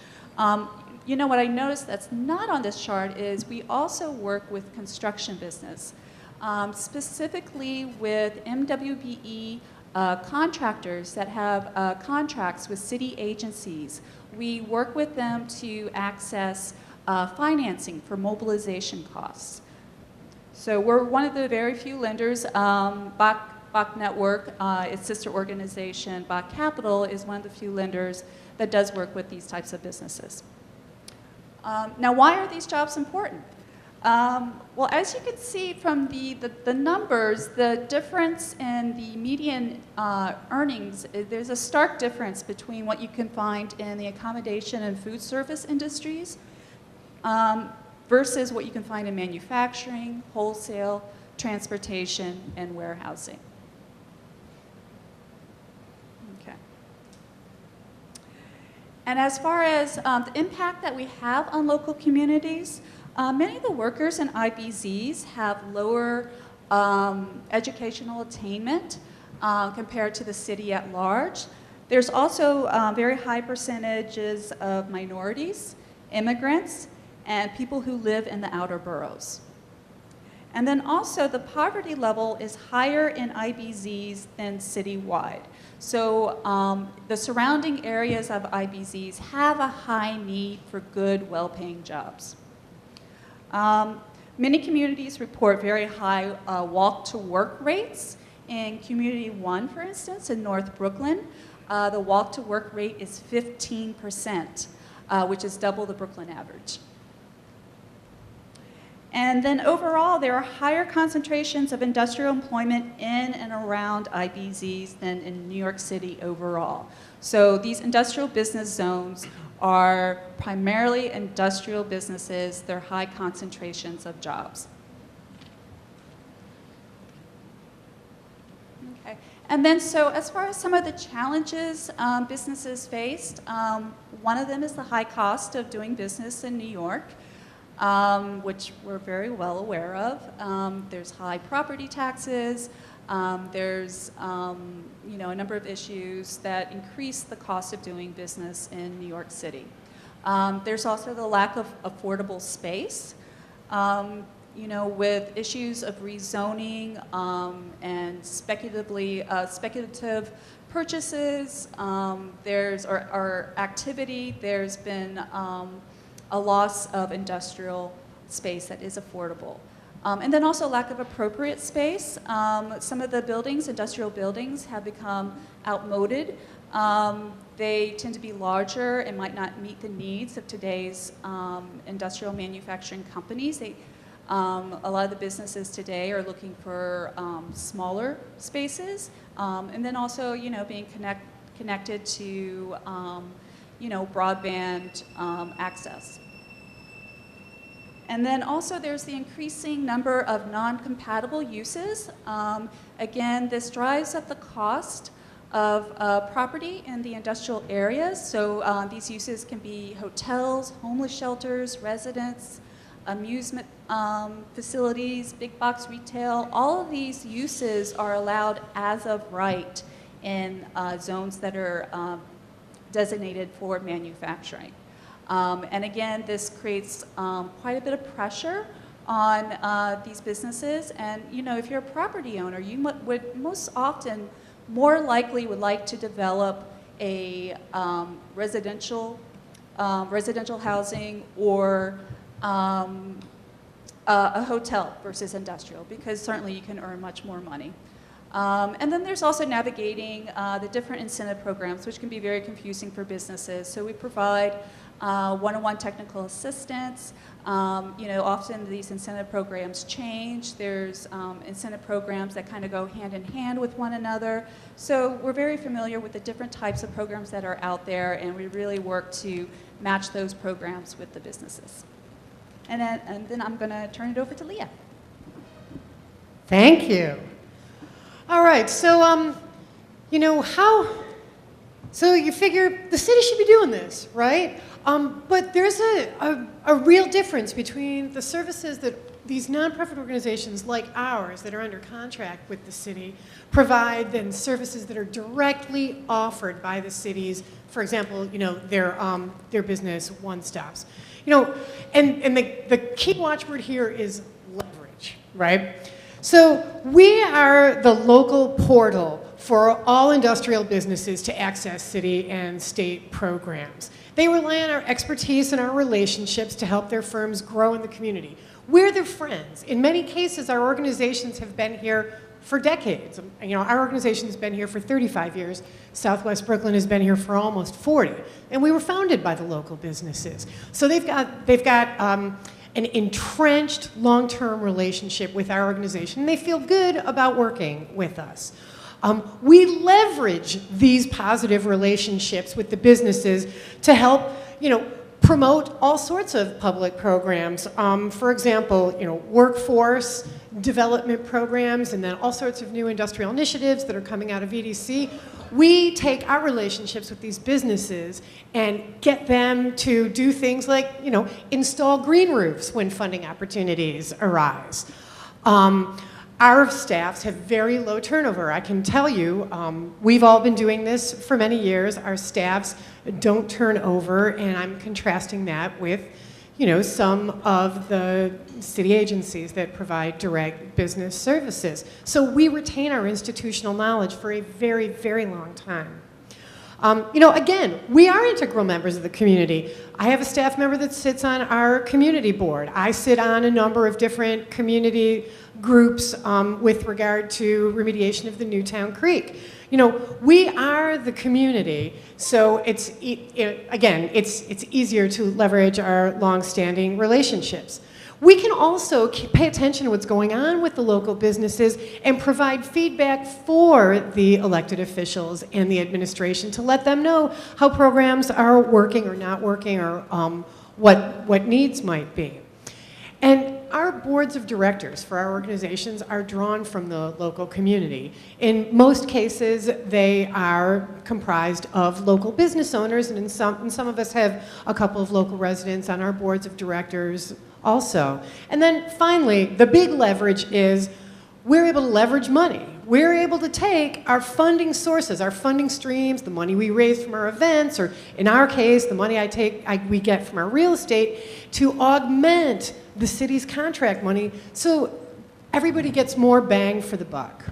You know, what I noticed that's not on this chart is we also work with construction business, specifically with MWBE contractors that have contracts with city agencies. We work with them to access financing for mobilization costs. So we're one of the very few lenders. Bach Network, its sister organization, Bach Capital, is one of the few lenders that does work with these types of businesses. Now, why are these jobs important? Well, as you can see from the numbers, the difference in the median earnings, there's a stark difference between what you can find in the accommodation and food service industries versus what you can find in manufacturing, wholesale, transportation, and warehousing. Okay. And as far as the impact that we have on local communities, many of the workers in IBZs have lower educational attainment compared to the city at large. There's also very high percentages of minorities, immigrants, and people who live in the outer boroughs. And then also the poverty level is higher in IBZs than citywide. So the surrounding areas of IBZs have a high need for good, well-paying jobs. Many communities report very high walk-to-work rates. In Community 1, for instance, in North Brooklyn, the walk-to-work rate is 15%, which is double the Brooklyn average. And then overall, there are higher concentrations of industrial employment in and around IBZs than in New York City overall. So these industrial business zones are primarily industrial businesses. They're high concentrations of jobs. Okay. And then so as far as some of the challenges businesses faced, one of them is the high cost of doing business in New York. Which we're very well aware of. There's high property taxes. There's you know, a number of issues that increase the cost of doing business in New York City. There's also the lack of affordable space. You know, with issues of rezoning and speculative purchases, or activity. There's been a loss of industrial space that is affordable. And then also lack of appropriate space. Some of the buildings, industrial buildings, have become outmoded. They tend to be larger and might not meet the needs of today's industrial manufacturing companies. A lot of the businesses today are looking for smaller spaces. And then also, you know, being connected to, you know, broadband access. And then also there's the increasing number of non-compatible uses. Again, this drives up the cost of property in the industrial areas. So these uses can be hotels, homeless shelters, residents, amusement facilities, big box retail. All of these uses are allowed as of right in zones that are designated for manufacturing. And again, this creates quite a bit of pressure on these businesses. And you know, if you're a property owner, you would most often, more likely, would like to develop a residential housing or a hotel versus industrial, because certainly you can earn much more money. And then there's also navigating the different incentive programs, which can be very confusing for businesses. So we provide one-on-one technical assistance. Often these incentive programs change. There's incentive programs that kind of go hand in hand with one another. So we're very familiar with the different types of programs that are out there, and we really work to match those programs with the businesses. And then I'm going to turn it over to Leah. Thank you. All right, so, so you figure the city should be doing this, right? But there's a real difference between the services that these nonprofit organizations like ours that are under contract with the city provide than services that are directly offered by the cities, for example, their business one-stops. And the key watchword here is leverage, right? So we are the local portal for all industrial businesses to access city and state programs. They rely on our expertise and our relationships to help their firms grow in the community. We're their friends. In many cases, our organizations have been here for decades. Our organization has been here for 35 years. Southwest Brooklyn has been here for almost 40. And we were founded by the local businesses. So they've got an entrenched long-term relationship with our organization. They feel good about working with us. We leverage these positive relationships with the businesses to help, promote all sorts of public programs. For example, workforce development programs, and then all sorts of new industrial initiatives that are coming out of EDC. We take our relationships with these businesses and get them to do things like, install green roofs when funding opportunities arise. Our staffs have very low turnover. I can tell you, we've all been doing this for many years. Our staffs don't turn over, and I'm contrasting that with, some of the city agencies that provide direct business services. So we retain our institutional knowledge for a very, very long time. Again, we are integral members of the community. I have a staff member that sits on our community board. I sit on a number of different community groups with regard to remediation of the Newtown Creek. We are the community, so it's easier to leverage our long-standing relationships. We can also pay attention to what's going on with the local businesses and provide feedback for the elected officials and the administration to let them know how programs are working or not working, or what needs might be. And our boards of directors for our organizations are drawn from the local community. In most cases, they are comprised of local business owners, and some of us have a couple of local residents on our boards of directors also. And then finally, the big leverage is we're able to leverage money. We're able to take our funding sources, our funding streams, the money we raise from our events, or in our case, the money we get from our real estate, to augment the city's contract money so everybody gets more bang for the buck.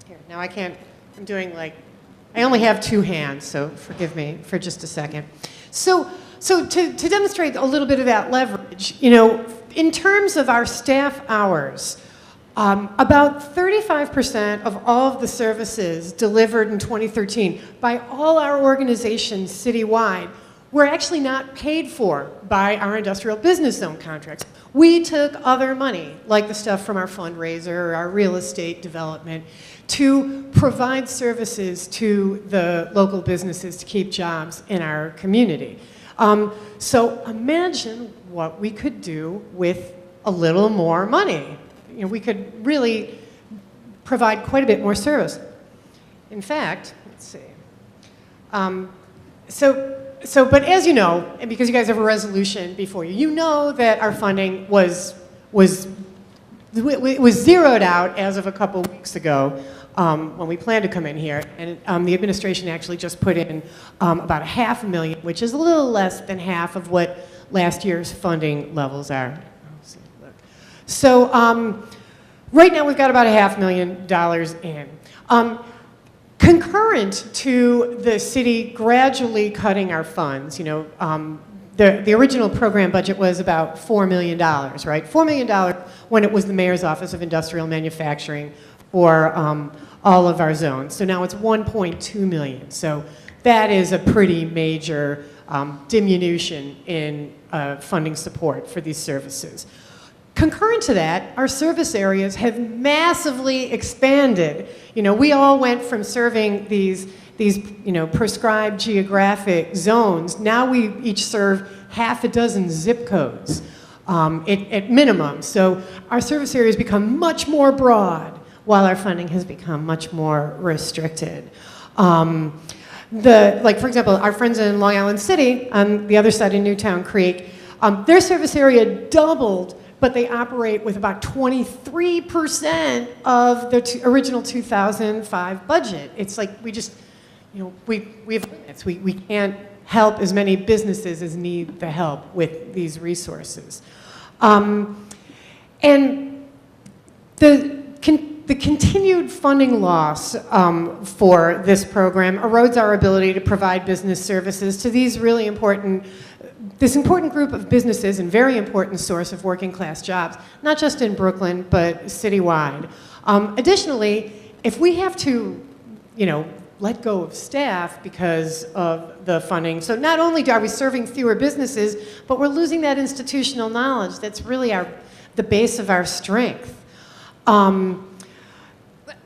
Here, now I only have two hands, so forgive me for just a second. So to demonstrate a little bit of that leverage, in terms of our staff hours, about 35% of all of the services delivered in 2013 by all our organizations citywide were actually not paid for by our industrial business zone contracts. We took other money, like the stuff from our fundraiser or our real estate development, to provide services to the local businesses to keep jobs in our community. So imagine what we could do with a little more money. We could really provide quite a bit more service. In fact, let's see. But as you know, and because you guys have a resolution before you, you know that our funding was zeroed out as of a couple weeks ago when we planned to come in here. And the administration actually just put in about $500,000, which is a little less than half of what last year's funding levels are. So right now we've got about $500,000 in. Concurrent to the city gradually cutting our funds, the original program budget was about $4 million, right? $4 million when it was the Mayor's Office of Industrial Manufacturing for all of our zones. So now it's $1.2 million. So that is a pretty major diminution in funding support for these services. Concurrent to that, our service areas have massively expanded. You know, we all went from serving these prescribed geographic zones. Now we each serve half a dozen zip codes at minimum. So our service areas become much more broad, while our funding has become much more restricted. Like, for example, our friends in Long Island City, on the other side of Newtown Creek, their service area doubled, but they operate with about 23% of the original 2005 budget. It's like we just, we have limits. We can't help as many businesses as need the help with these resources. And the continued funding loss for this program erodes our ability to provide business services to these really important, this important group of businesses and very important source of working class jobs, not just in Brooklyn, but citywide. Additionally, if we have to, let go of staff because of the funding, so not only are we serving fewer businesses, but we're losing that institutional knowledge that's really the base of our strength.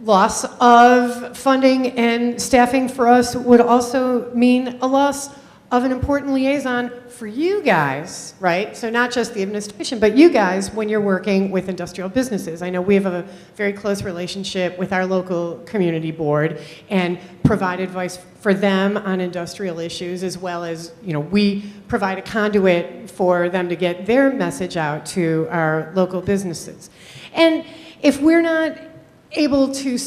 Loss of funding and staffing for us would also mean a loss of an important liaison for you guys, right? So not just the administration, but you guys when you're working with industrial businesses. I know we have a very close relationship with our local community board and provide advice for them on industrial issues, as well as, we provide a conduit for them to get their message out to our local businesses. And if we're not able to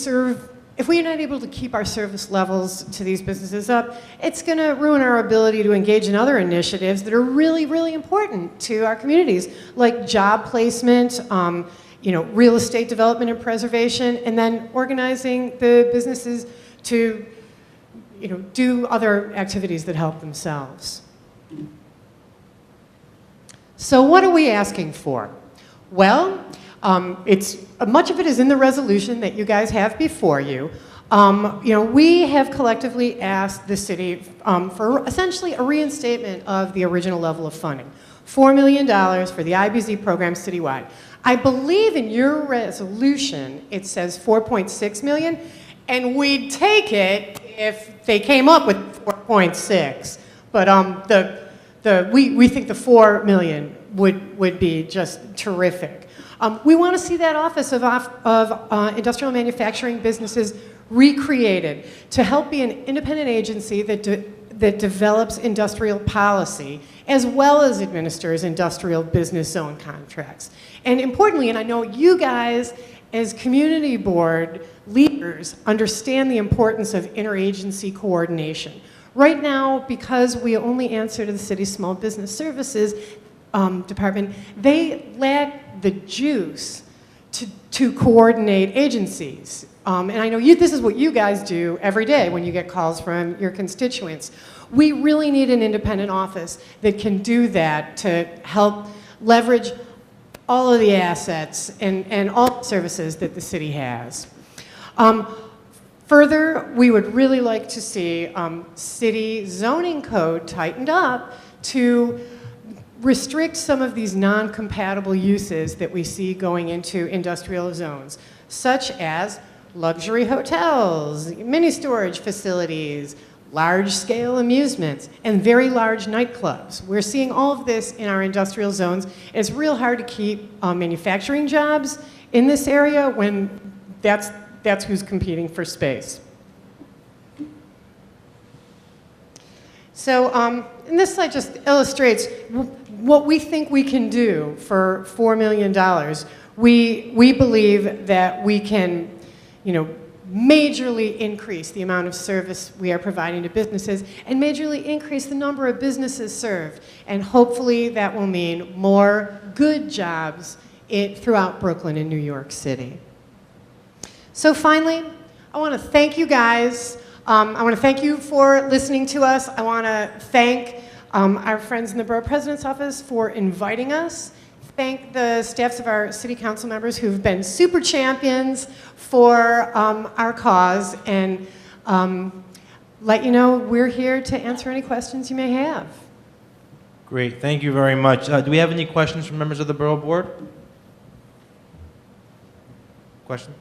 keep our service levels to these businesses up, it's going to ruin our ability to engage in other initiatives that are really, really important to our communities, like job placement, real estate development and preservation, and then organizing the businesses to, do other activities that help themselves. So what are we asking for? Well, much of it is in the resolution that you guys have before you. We have collectively asked the city for essentially a reinstatement of the original level of funding, $4 million for the IBZ program citywide. I believe in your resolution it says $4.6 million, and we'd take it if they came up with 4.6. But we think the $4 million would be just terrific. We want to see that Office of Industrial Manufacturing Businesses recreated to help be an independent agency that develops industrial policy as well as administers industrial business zone contracts. And importantly, and I know you guys as community board leaders understand the importance of interagency coordination. Right now, because we only answer to the city's small business services department, they lack the juice to coordinate agencies. And I know this is what you guys do every day when you get calls from your constituents. We really need an independent office that can do that to help leverage all of the assets and all the services that the city has. Further, we would really like to see city zoning code tightened up to restrict some of these non-compatible uses that we see going into industrial zones, such as luxury hotels, mini storage facilities, large-scale amusements, and very large nightclubs. We're seeing all of this in our industrial zones. It's real hard to keep manufacturing jobs in this area when that's who's competing for space. So, and this slide just illustrates what we think we can do for $4 million. We believe that we can, majorly increase the amount of service we are providing to businesses and majorly increase the number of businesses served. And hopefully that will mean more good jobs throughout Brooklyn and New York City. So finally, I want to thank you guys. I want to thank you for listening to us. I want to thank our friends in the Borough President's office for inviting us. Thank the staffs of our city council members who've been super champions for our cause. And let you know we're here to answer any questions you may have. Great, thank you very much. Do we have any questions from members of the Borough Board? Question?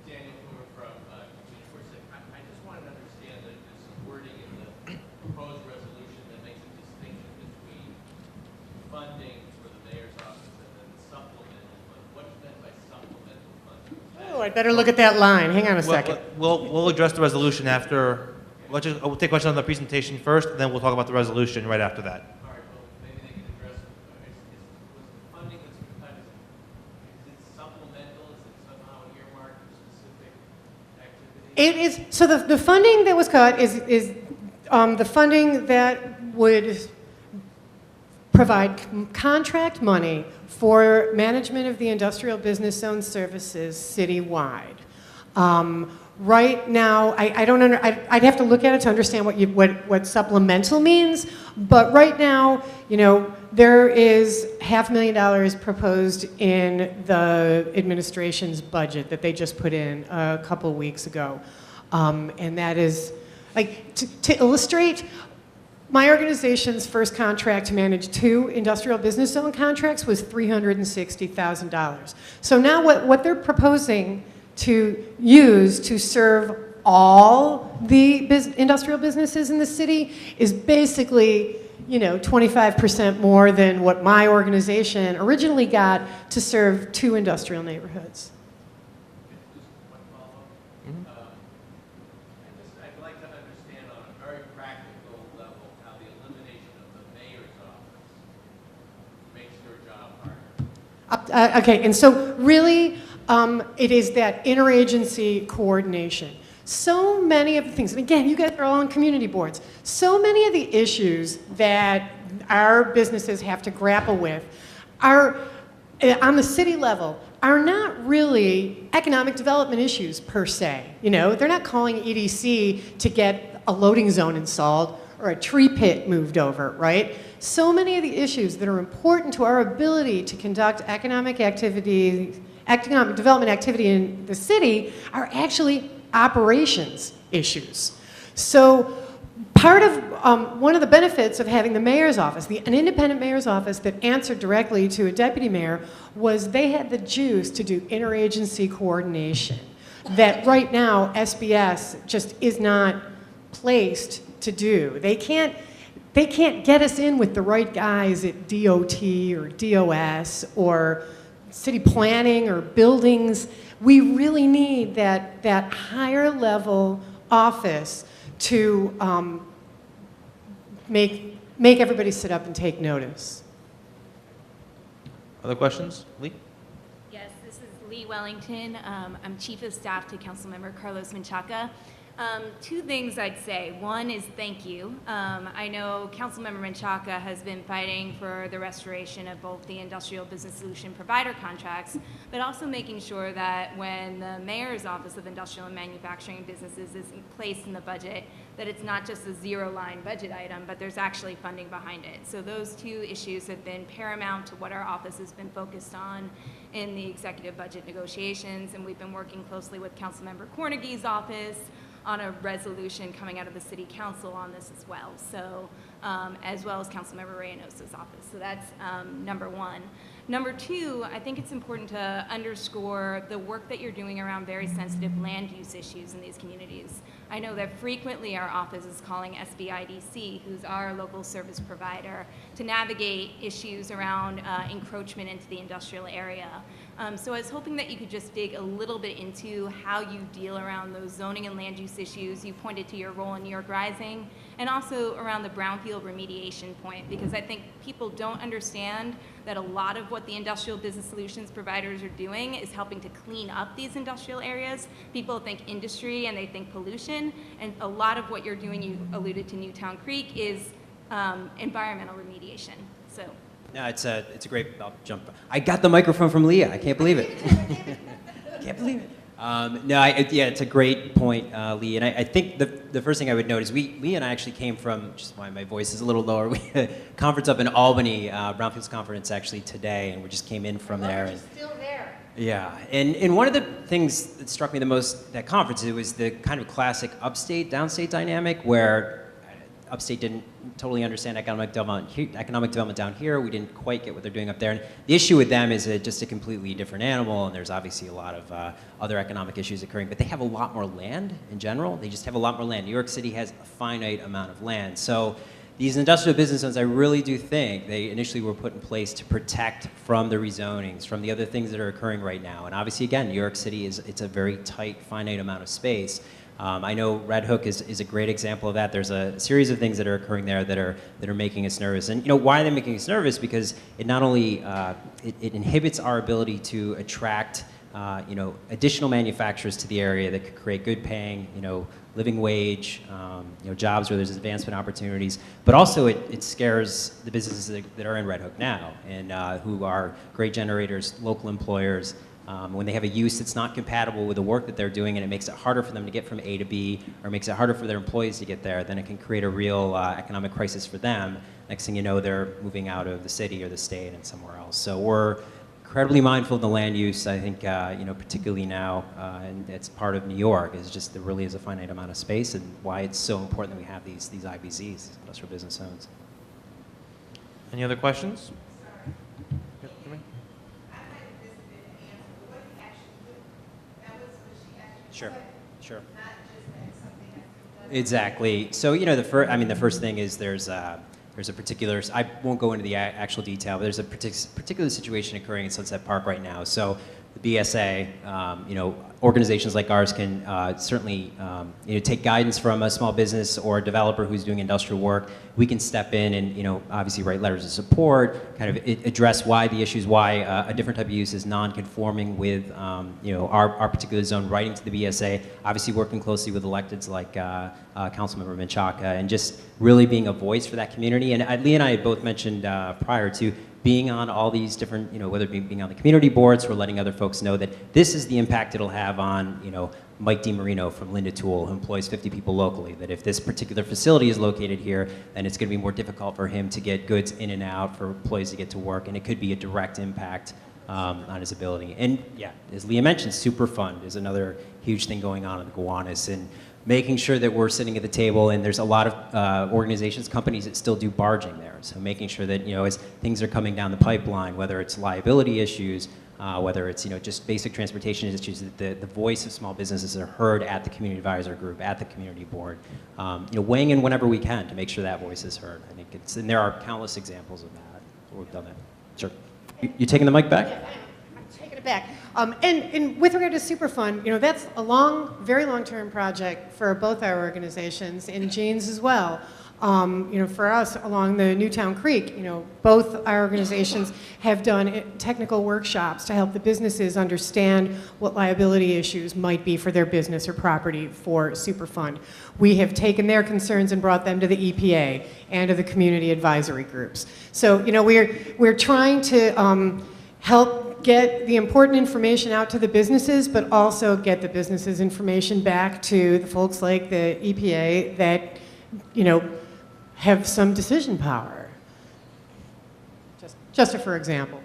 Daniel Coomer from Community Board 6. I just wanted to understand that there's some wording in the proposed resolution that makes a distinction between funding for the mayor's office and then supplemental funding. What is meant by supplemental funding? Oh, I better look at that line. Hang on a second. We'll address the resolution after, we'll take questions on the presentation first, and then we'll talk about the resolution right after that. All right, well, maybe they can address, was the funding that's cut, is it supplemental? Is it somehow earmarked for specific activities? It is, so the funding that was cut is the funding that would provide contract money for management of the industrial business zone services citywide. Right now, I don't I'd have to look at it to understand what supplemental means, but right now, you know, there is $500,000 proposed in the administration's budget that they just put in a couple weeks ago. And that is, like, to illustrate, my organization's first contract to manage 2 industrial business zone contracts was $360,000. So now what they're proposing to use to serve all the industrial businesses in the city is basically, you know, 25% more than what my organization originally got to serve 2 industrial neighborhoods. I'd like to understand on a very practical level how the elimination of the mayor's office makes your job harder. Okay, and so really, it is that interagency coordination. So many of the things, and again, you guys are all on community boards, so many of the issues that our businesses have to grapple with are, on the city level, are not really economic development issues per se. You know, they're not calling EDC to get a loading zone installed or a tree pit moved over, right? So many of the issues that are important to our ability to conduct economic development activity in the city are actually operations issues. So part of one of the benefits of having the mayor's office, an independent mayor's office that answered directly to a deputy mayor, was they had the juice to do interagency coordination that right now SBS just is not placed to do. They can't get us in with the right guys at DOT or DOS or city planning or buildings. We really need that higher level office to make everybody sit up and take notice. Other questions? Lee? Yes, this is Lee Wellington. I'm Chief of Staff to Councilmember Carlos Menchaca. 2 things I'd say. One is thank you. I know Councilmember Menchaca has been fighting for the restoration of both the industrial business solution provider contracts, but also making sure that when the Mayor's Office of Industrial and Manufacturing Businesses is placed in the budget, that it's not just a 0-line budget item, but there's actually funding behind it. So those 2 issues have been paramount to what our office has been focused on in the executive budget negotiations, and we've been working closely with Councilmember Cornegie's office on a resolution coming out of the City Council on this as well. So, as well as Councilmember Reynoso's office. So that's number 1. Number 2, I think it's important to underscore the work that you're doing around very sensitive land use issues in these communities. I know that frequently our office is calling SBIDC, who's our local service provider, to navigate issues around encroachment into the industrial area. So I was hoping that you could just dig a little bit into how you deal around those zoning and land use issues. You pointed to your role in New York Rising, and also around the brownfield remediation point, because I think people don't understand that a lot of what the industrial business solutions providers are doing is helping to clean up these industrial areas. People think industry and they think pollution, and a lot of what you're doing, you alluded to Newtown Creek, is environmental remediation. So. No, it's a great, I'll jump. I got the microphone from Leah. I can't believe it. I can't believe it. Yeah, it's a great point, Lee. And I think the first thing I would note is Lee and I actually came from, just why my voice is a little lower, we had a conference up in Albany, Brownfields conference actually today, and we just came in from there. And, still there. Yeah, and one of the things that struck me the most at that conference, it was the kind of classic upstate, downstate dynamic where upstate didn't totally understand economic development down here. We didn't quite get what they're doing up there. And the issue with them is just a completely different animal, and there's obviously a lot of other economic issues occurring, but they have a lot more land in general. They just have a lot more land. New York City has a finite amount of land. So these industrial business zones, I really do think they initially were put in place to protect from the rezonings, from the other things that are occurring right now. And obviously, again, New York City it's a very tight, finite amount of space. I know Red Hook is a great example of that. There's a series of things that are occurring there that are making us nervous. And why are they making us nervous? Because it not only it inhibits our ability to attract additional manufacturers to the area that could create good paying, living wage, jobs where there's advancement opportunities, but also it scares the businesses that are in Red Hook now and who are great generators, local employers. When they have a use that's not compatible with the work that they're doing and it makes it harder for them to get from A to B or makes it harder for their employees to get there, then it can create a real economic crisis for them. Next thing you know, they're moving out of the city or the state and somewhere else. So we're incredibly mindful of the land use, I think, particularly now, and it's part of New York, is just there really is a finite amount of space and why it's so important that we have these IBZs, industrial business zones. Any other questions? Sure. Exactly. So the first thing is there's a particular. I won't go into the actual detail, but there's a particular situation occurring in Sunset Park right now. So the BSA, organizations like ours can certainly take guidance from a small business or a developer who's doing industrial work. We can step in and obviously write letters of support, kind of address why the issues, why a different type of use is non-conforming with our particular zone, writing to the BSA, obviously working closely with electeds like Councilmember Menchaca, and just really being a voice for that community. And Lee and I had both mentioned prior to being on all these different, whether it be being on the community boards or letting other folks know that this is the impact it'll have on, Mike DiMarino from Linda Tool, who employs 50 people locally, that if this particular facility is located here, then it's going to be more difficult for him to get goods in and out, for employees to get to work, and it could be a direct impact on his ability. And yeah, as Leah mentioned, Superfund is another huge thing going on in the Gowanus, and making sure that we're sitting at the table, and there's a lot of organizations, companies that still do barging there. So making sure that, as things are coming down the pipeline, whether it's liability issues, whether it's, just basic transportation issues, that the voice of small businesses are heard at the community advisor group, at the community board, weighing in whenever we can to make sure that voice is heard. I think and there are countless examples of that. We've done that. Sure. You taking the mic back? Yeah, I'm taking it back. And with regard to Superfund, that's a very long-term project for both our organizations, and Jane's as well. For us along the Newtown Creek, both our organizations have done technical workshops to help the businesses understand what liability issues might be for their business or property for Superfund. We have taken their concerns and brought them to the EPA and to the community advisory groups. So, we're trying to help get the important information out to the businesses, but also get the businesses' information back to the folks like the EPA that, have some decision power. Just for example.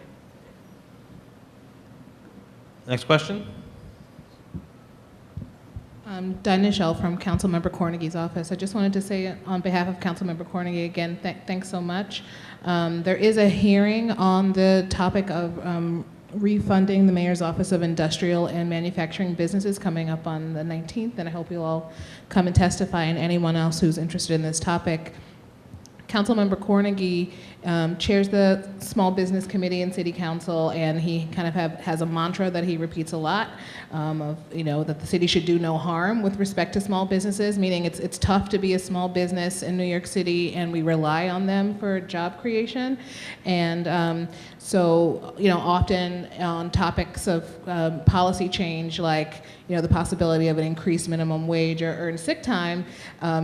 Next question. Dinah Shell from Councilmember Cornegie's office. I just wanted to say on behalf of Councilmember Cornegie again, thanks so much. There is a hearing on the topic of refunding the Mayor's Office of Industrial and Manufacturing Businesses coming up on the 19th, and I hope you'll all come and testify, and anyone else who's interested in this topic. Councilmember Cornegie chairs the Small Business Committee in City Council, and he kind of has a mantra that he repeats a lot of, that the city should do no harm with respect to small businesses, meaning it's tough to be a small business in New York City, and we rely on them for job creation. And so, often on topics of policy change, like, the possibility of an increased minimum wage or earned sick time,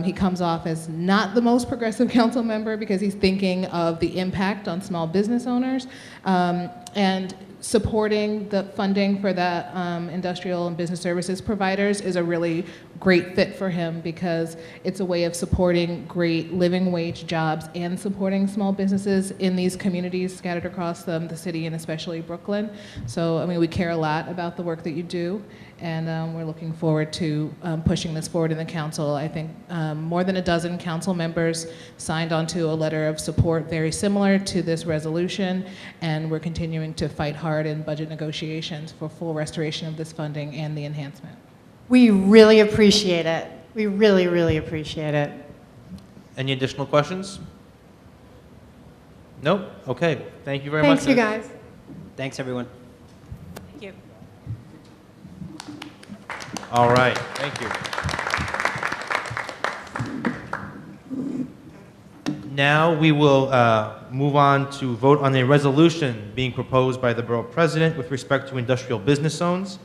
he comes off as not the most progressive council member because he's thinking of the impact on small business owners. And supporting the funding for the industrial and business services providers is a really great fit for him because it's a way of supporting great living wage jobs and supporting small businesses in these communities scattered across the city and especially Brooklyn. So, I mean, we care a lot about the work that you do, and we're looking forward to pushing this forward in the council. I think more than a dozen council members signed onto a letter of support very similar to this resolution, and we're continuing to fight hard in budget negotiations for full restoration of this funding and the enhancement. We really appreciate it. We really, really appreciate it. Any additional questions? Nope? Okay. Thank you very much. Thanks, you guys. Thanks, everyone. Thank you. All right. Thank you. Now we will move on to vote on a resolution being proposed by the Borough President with respect to industrial business zones.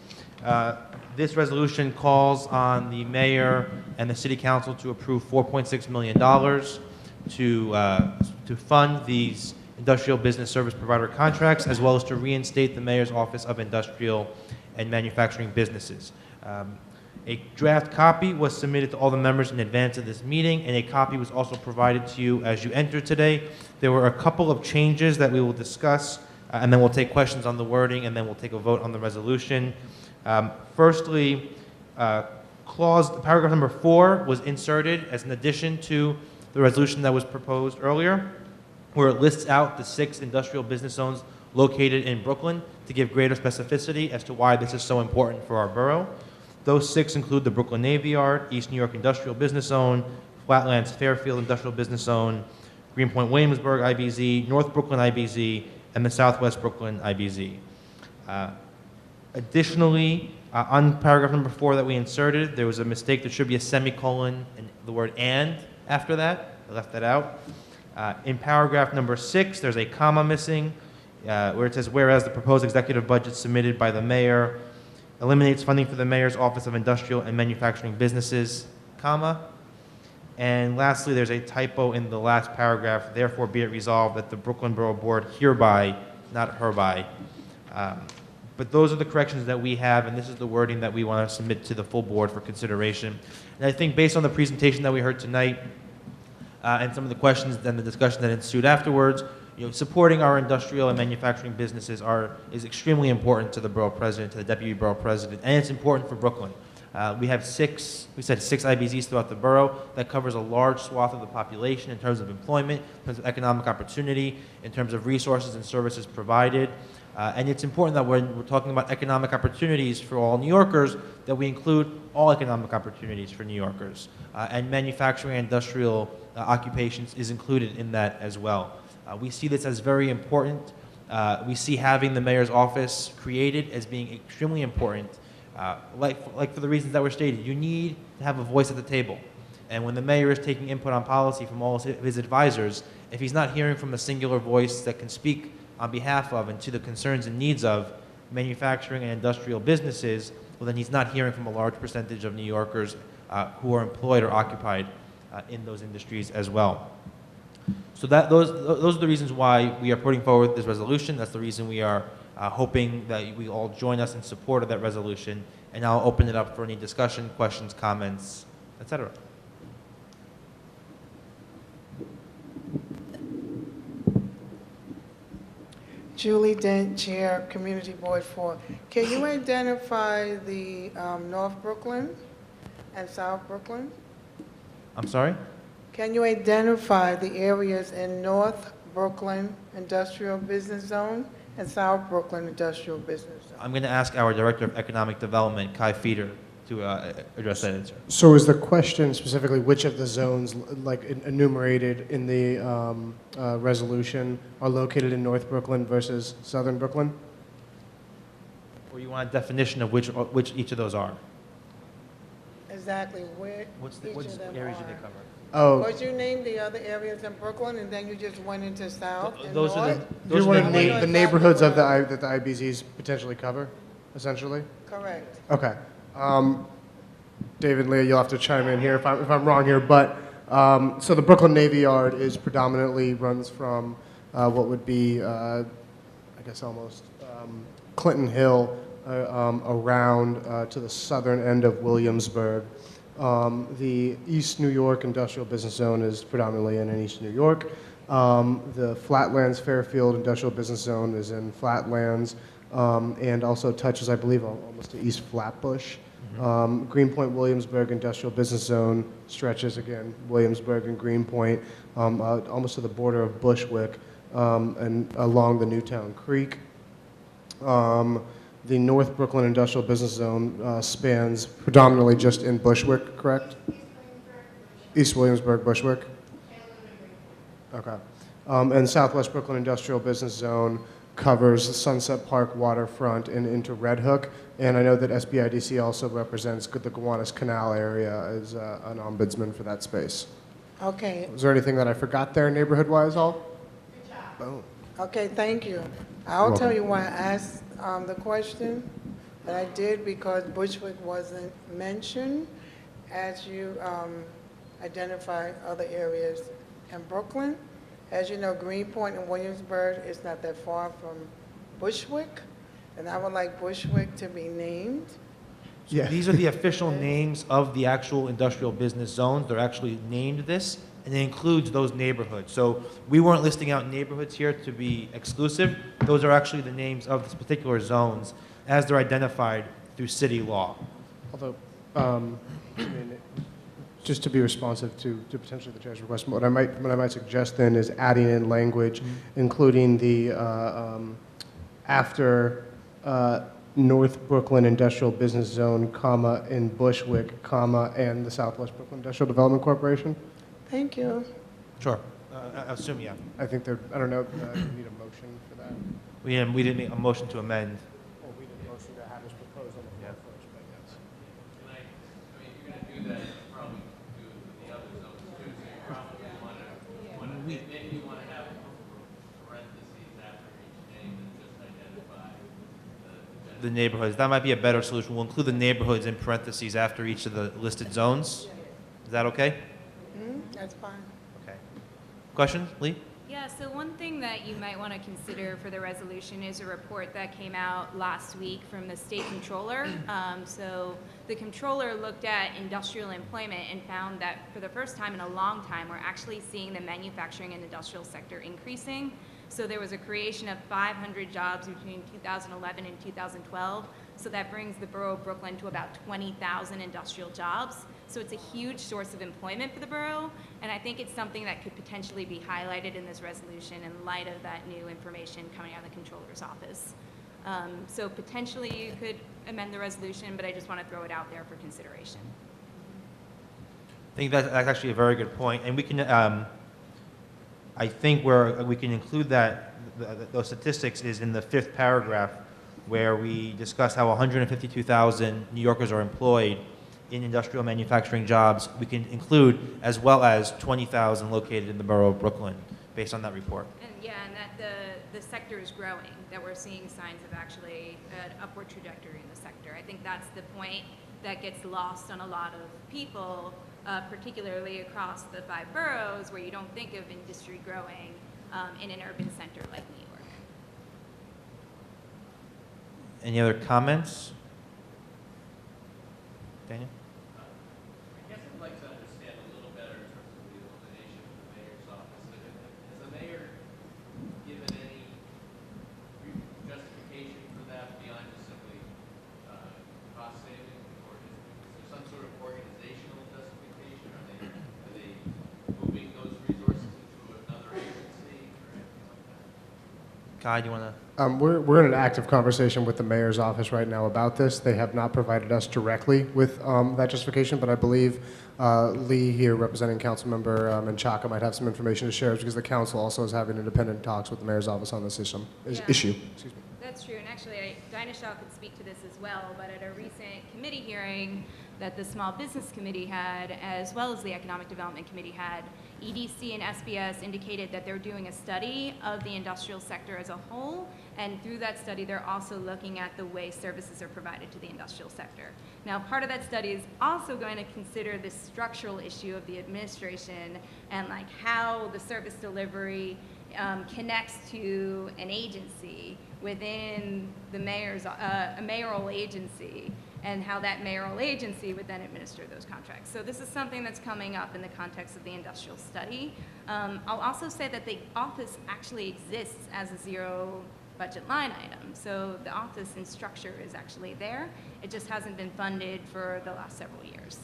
This resolution calls on the mayor and the city council to approve $4.6 million to fund these industrial business service provider contracts, as well as to reinstate the mayor's office of industrial and manufacturing businesses. A draft copy was submitted to all the members in advance of this meeting, and a copy was also provided to you as you entered today. There were a couple of changes that we will discuss, and then we'll take questions on the wording, and then we'll take a vote on the resolution. Firstly, paragraph number 4 was inserted as an addition to the resolution that was proposed earlier, where it lists out the 6 industrial business zones located in Brooklyn to give greater specificity as to why this is so important for our borough. Those 6 include the Brooklyn Navy Yard, East New York Industrial Business Zone, Flatlands Fairfield Industrial Business Zone, Greenpoint Williamsburg IBZ, North Brooklyn IBZ, and the Southwest Brooklyn IBZ. Additionally, on paragraph number 4 that we inserted, there was a mistake. There should be a semicolon and the word "and" after that. I left that out. In paragraph number 6, there's a comma missing, where it says, whereas the proposed executive budget submitted by the mayor eliminates funding for the mayor's office of industrial and manufacturing businesses, comma. And lastly, there's a typo in the last paragraph. Therefore, be it resolved that the Brooklyn Borough Board hereby, not hereby. But those are the corrections that we have, and this is the wording that we want to submit to the full board for consideration. And I think based on the presentation that we heard tonight, and some of the questions and the discussion that ensued afterwards, supporting our industrial and manufacturing businesses is extremely important to the Borough President, to the Deputy Borough President, and it's important for Brooklyn. We have 6 IBZs throughout the borough. That covers a large swath of the population in terms of employment, in terms of economic opportunity, in terms of resources and services provided. And it's important that when we're talking about economic opportunities for all New Yorkers, that we include all economic opportunities for New Yorkers. And manufacturing and industrial occupations is included in that as well. We see this as very important. We see having the mayor's office created as being extremely important. Like for the reasons that were stated, you need to have a voice at the table. And when the mayor is taking input on policy from all of his advisors, if he's not hearing from a singular voice that can speak on behalf of and to the concerns and needs of manufacturing and industrial businesses, well, then he's not hearing from a large percentage of New Yorkers who are employed or occupied in those industries as well. So those are the reasons why we are putting forward this resolution. That's the reason we are hoping that we all join us in support of that resolution. And I'll open it up for any discussion, questions, comments, etc. Julie Dent, Chair, Community Board 4. Can you identify the North Brooklyn and South Brooklyn? I'm sorry? Can you identify the areas in North Brooklyn Industrial Business Zone and South Brooklyn Industrial Business Zone? I'm going to ask our Director of Economic Development, Kai Feeder, to address that answer. So is the question specifically which of the zones, like enumerated in the resolution, are located in North Brooklyn versus Southern Brooklyn? Or you want a definition of which each of those are? Exactly, where What each of them areas do are. they cover? Oh. Because you named the other areas in Brooklyn, and then you just went into South and Those are North? You want to name the neighborhoods of that the IBZs potentially cover, essentially? Correct. Okay. David, Leah, you'll have to chime in here if I'm wrong here, but so the Brooklyn Navy Yard is predominantly runs from what would be, I guess almost Clinton Hill around to the southern end of Williamsburg. The East New York Industrial Business Zone is predominantly in East New York. The Flatlands Fairfield Industrial Business Zone is in Flatlands and also touches, I believe, almost to East Flatbush. Greenpoint Williamsburg Industrial Business Zone stretches, again, Williamsburg and Greenpoint, almost to the border of Bushwick and along the Newtown Creek. The North Brooklyn Industrial Business Zone spans predominantly just in Bushwick, correct? East Williamsburg, Bushwick? Okay. And Southwest Brooklyn Industrial Business Zone covers the Sunset Park waterfront and into Red Hook. And I know that SBIDC also represents the Gowanus Canal area as an ombudsman for that space. Okay. Was there anything that I forgot there neighborhood-wise, all? Good job. Boom. Okay, thank you. I'll You're tell welcome. you why I asked the question, and I did because Bushwick wasn't mentioned as you identify other areas in Brooklyn. As you know, Greenpoint and Williamsburg is not that far from Bushwick, and I would like Bushwick to be named. Yeah. These are the official names of the actual industrial business zones. They're actually named this, and it includes those neighborhoods. So we weren't listing out neighborhoods here to be exclusive. Those are actually the names of these particular zones as they're identified through city law. Although, I mean, just to be responsive to potentially the chair's request, what I might suggest then is adding in language, including the after North Brooklyn Industrial Business Zone, comma, in Bushwick, comma, and the Southwest Brooklyn Industrial Development Corporation. Thank you. Sure. I assume, yeah. I think there, I don't know, you need a motion for that. We didn't make a motion to amend. Or we did a motion to have this proposed on the floor first, but yes. Can I mean, if you're gonna do that, you probably do it with the other zones too, so you probably maybe you wanna have parentheses after each name and just identify The neighborhoods. That might be a better solution. We'll include the neighborhoods in parentheses after each of the listed zones. Is that okay? That's fine. Okay. Questions, Lee? Yeah, so one thing that you might want to consider for the resolution is a report that came out last week from the state controller. So the controller looked at industrial employment and found that for the first time in a long time, we're actually seeing the manufacturing and industrial sector increasing. So there was a creation of 500 jobs between 2011 and 2012. So that brings the borough of Brooklyn to about 20,000 industrial jobs. So it's a huge source of employment for the borough, and I think it's something that could potentially be highlighted in this resolution in light of that new information coming out of the controller's office. So potentially you could amend the resolution, but I just want to throw it out there for consideration. I think that's actually a very good point, and we can. I think where we can include that those statistics is in the 5th paragraph, where we discuss how 152,000 New Yorkers are employed in industrial manufacturing jobs. We can include as well as 20,000 located in the borough of Brooklyn, based on that report. And yeah, and that the sector is growing, that we're seeing signs of actually an upward trajectory in the sector. I think that's the point that gets lost on a lot of people, particularly across the 5 boroughs, where you don't think of industry growing in an urban center like New York. Any other comments? Daniel? I guess I'd like to understand a little better in terms of the elimination of the mayor's office. Has the mayor given any justification for that beyond just simply cost saving, or is there some sort of organizational justification? Are they moving those resources into another agency or anything like that? Kai, do you want to? We're in an active conversation with the mayor's office right now about this. They have not provided us directly with that justification, but I believe Lee here, representing Councilmember Menchaca, might have some information to share because the council also is having independent talks with the mayor's office on this issue. Excuse me. That's true, and actually, Dinah Shaw could speak to this as well, but at a recent committee hearing that the Small Business Committee had, as well as the Economic Development Committee had, EDC and SBS indicated that they're doing a study of the industrial sector as a whole, and through that study, they're also looking at the way services are provided to the industrial sector. Now, part of that study is also going to consider the structural issue of the administration and like how the service delivery connects to an agency within the mayor's, a mayoral agency, and how that mayoral agency would then administer those contracts. So this is something that's coming up in the context of the industrial study. I'll also say that the office actually exists as a zero budget line item. So the office and structure is actually there. It just hasn't been funded for the last several years.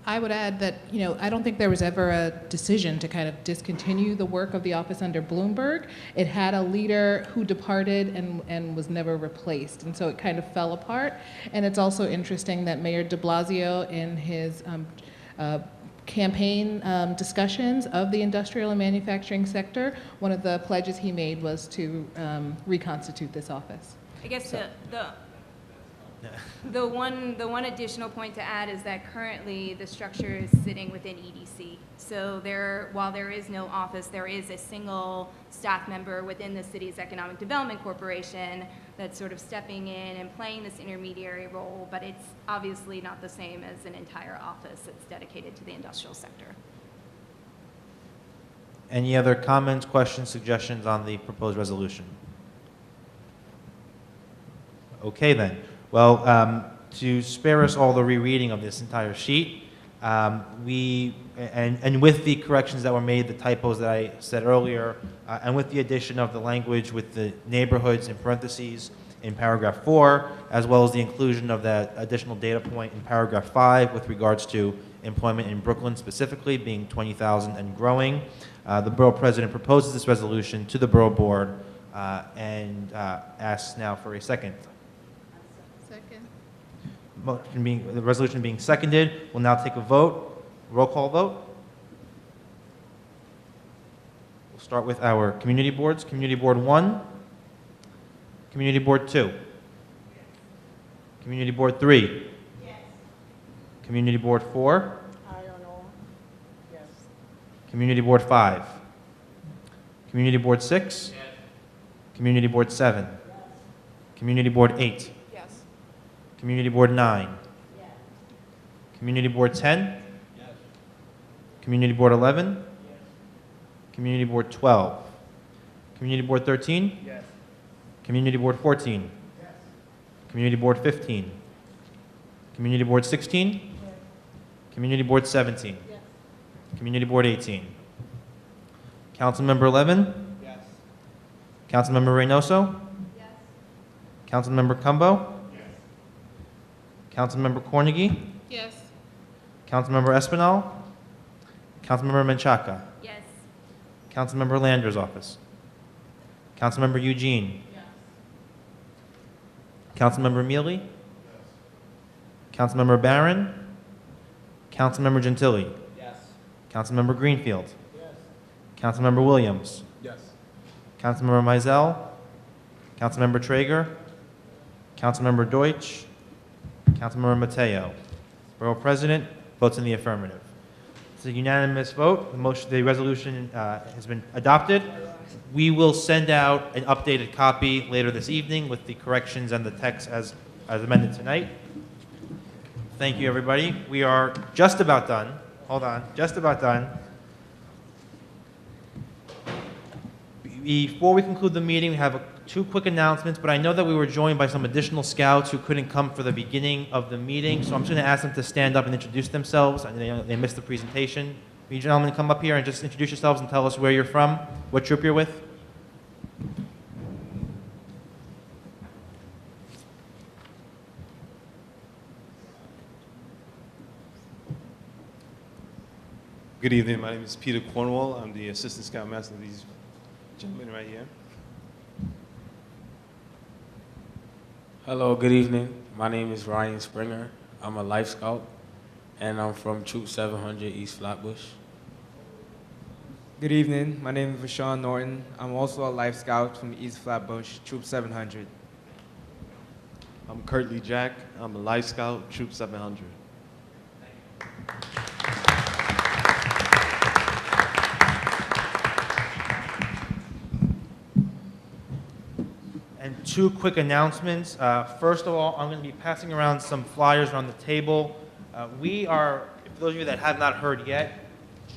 I would add that, I don't think there was ever a decision to kind of discontinue the work of the office under Bloomberg. It had a leader who departed and was never replaced, and so it kind of fell apart. And it's also interesting that Mayor de Blasio, in his campaign discussions of the industrial and manufacturing sector, one of the pledges he made was to reconstitute this office. I guess the one additional point to add is that currently the structure is sitting within EDC. So while there is no office, there is a single staff member within the city's Economic Development Corporation that's sort of stepping in and playing this intermediary role, but it's obviously not the same as an entire office that's dedicated to the industrial sector. Any other comments, questions, suggestions on the proposed resolution? Okay then. Well, to spare us all the rereading of this entire sheet, and with the corrections that were made, the typos that I said earlier, and with the addition of the language with the neighborhoods in parentheses in paragraph 4, as well as the inclusion of that additional data point in paragraph 5 with regards to employment in Brooklyn specifically being 20,000 and growing, the Borough President proposes this resolution to the Borough Board and asks now for a second. The resolution being seconded, we'll now take a vote, roll call vote. We'll start with our community boards. Community Board 1, Community Board 2, Community Board 3, Community Board 4, I don't know. Yes. Community Board 5, Community Board 6, Community Board 7, Community Board 8, Community Board 9. Yes. Community Board 10. Yes. Community Board 11. Yes. Community Board 12. Community Board 13. Yes. Community Board 14. Yes. Community Board 15. Community Board 16. Yes. Community Board 17. Yes. Community Board 18. Councilmember 11. Yes. Councilmember Reynoso. Yes. Councilmember Cumbo. Councilmember Cornegie? Yes. Councilmember Espinal? Councilmember Menchaca? Yes. Councilmember Lander's office? Councilmember Eugene? Yes. Councilmember Mealy? Yes. Councilmember Barron? Councilmember Gentili? Yes. Councilmember Greenfield? Yes. Councilmember Williams? Yes. Councilmember Mizell? Councilmember Traeger? Councilmember Deutsch? Councilmember Mateo. Borough President votes in the affirmative. It's a unanimous vote. The resolution has been adopted. We will send out an updated copy later this evening with the corrections and the text as amended tonight. Thank you, everybody. We are just about done. Hold on, just about done. Before we conclude the meeting, we have two quick announcements, but I know that we were joined by some additional scouts who couldn't come for the beginning of the meeting, so I'm just going to ask them to stand up and introduce themselves. They missed the presentation. Will you gentlemen come up here and just introduce yourselves and tell us where you're from, what troop you're with? Good evening. My name is Peter Cornwall. I'm the Assistant Scoutmaster of these gentlemen right here. Hello, good evening. My name is Ryan Springer. I'm a Life Scout, and I'm from Troop 700 East Flatbush. Good evening. My name is Rashawn Norton. I'm also a Life Scout from East Flatbush, Troop 700. I'm Curtly Jack. I'm a Life Scout, Troop 700. And two quick announcements. First of all, I'm going to be passing around some flyers around the table. We are, for those of you that have not heard yet,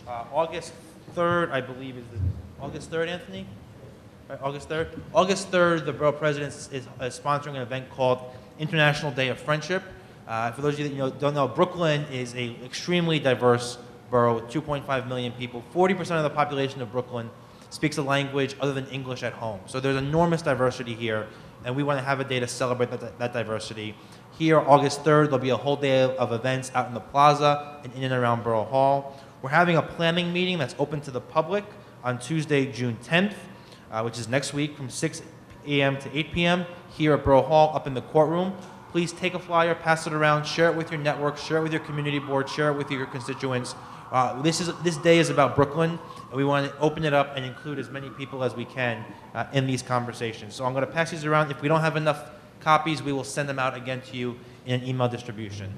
August 3rd, I believe, is August 3rd, Anthony? Right, August 3rd? August 3rd, the Borough President is sponsoring an event called International Day of Friendship. For those of you that don't know, Brooklyn is an extremely diverse borough with 2.5 million people. 40% of the population of Brooklyn speaks a language other than English at home. So there's enormous diversity here, and we want to have a day to celebrate that diversity. Here, August 3rd, there'll be a whole day of events out in the plaza and in and around Borough Hall. We're having a planning meeting that's open to the public on Tuesday, June 10th, which is next week from 6 a.m. to 8 p.m. here at Borough Hall up in the courtroom. Please take a flyer, pass it around, share it with your network, share it with your community board, share it with your constituents. This day is about Brooklyn, and we want to open it up and include as many people as we can in these conversations. So I'm going to pass these around. If we don't have enough copies, we will send them out again to you in an email distribution.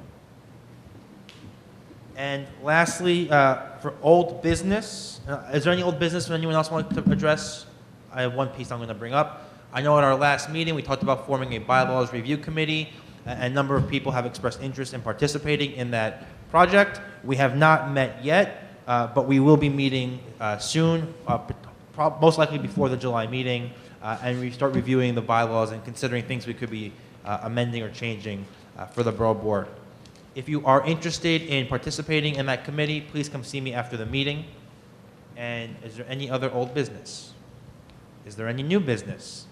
And lastly, for old business, is there any old business that anyone else wants to address? I have one piece I'm going to bring up. I know at our last meeting we talked about forming a bylaws review committee. A number of people have expressed interest in participating in that project. We have not met yet, but we will be meeting soon, most likely before the July meeting, and we start reviewing the bylaws and considering things we could be amending or changing for the Borough Board. If you are interested in participating in that committee, please come see me after the meeting. And is there any other old business? Is there any new business?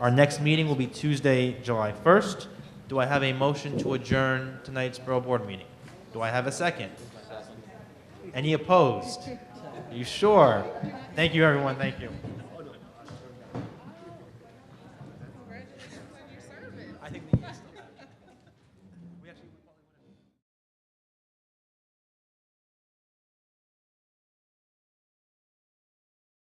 Our next meeting will be Tuesday, July 1st. Do I have a motion to adjourn tonight's Borough Board meeting? Do I have a second? Any opposed? Are you sure? Thank you, everyone. Thank you. I think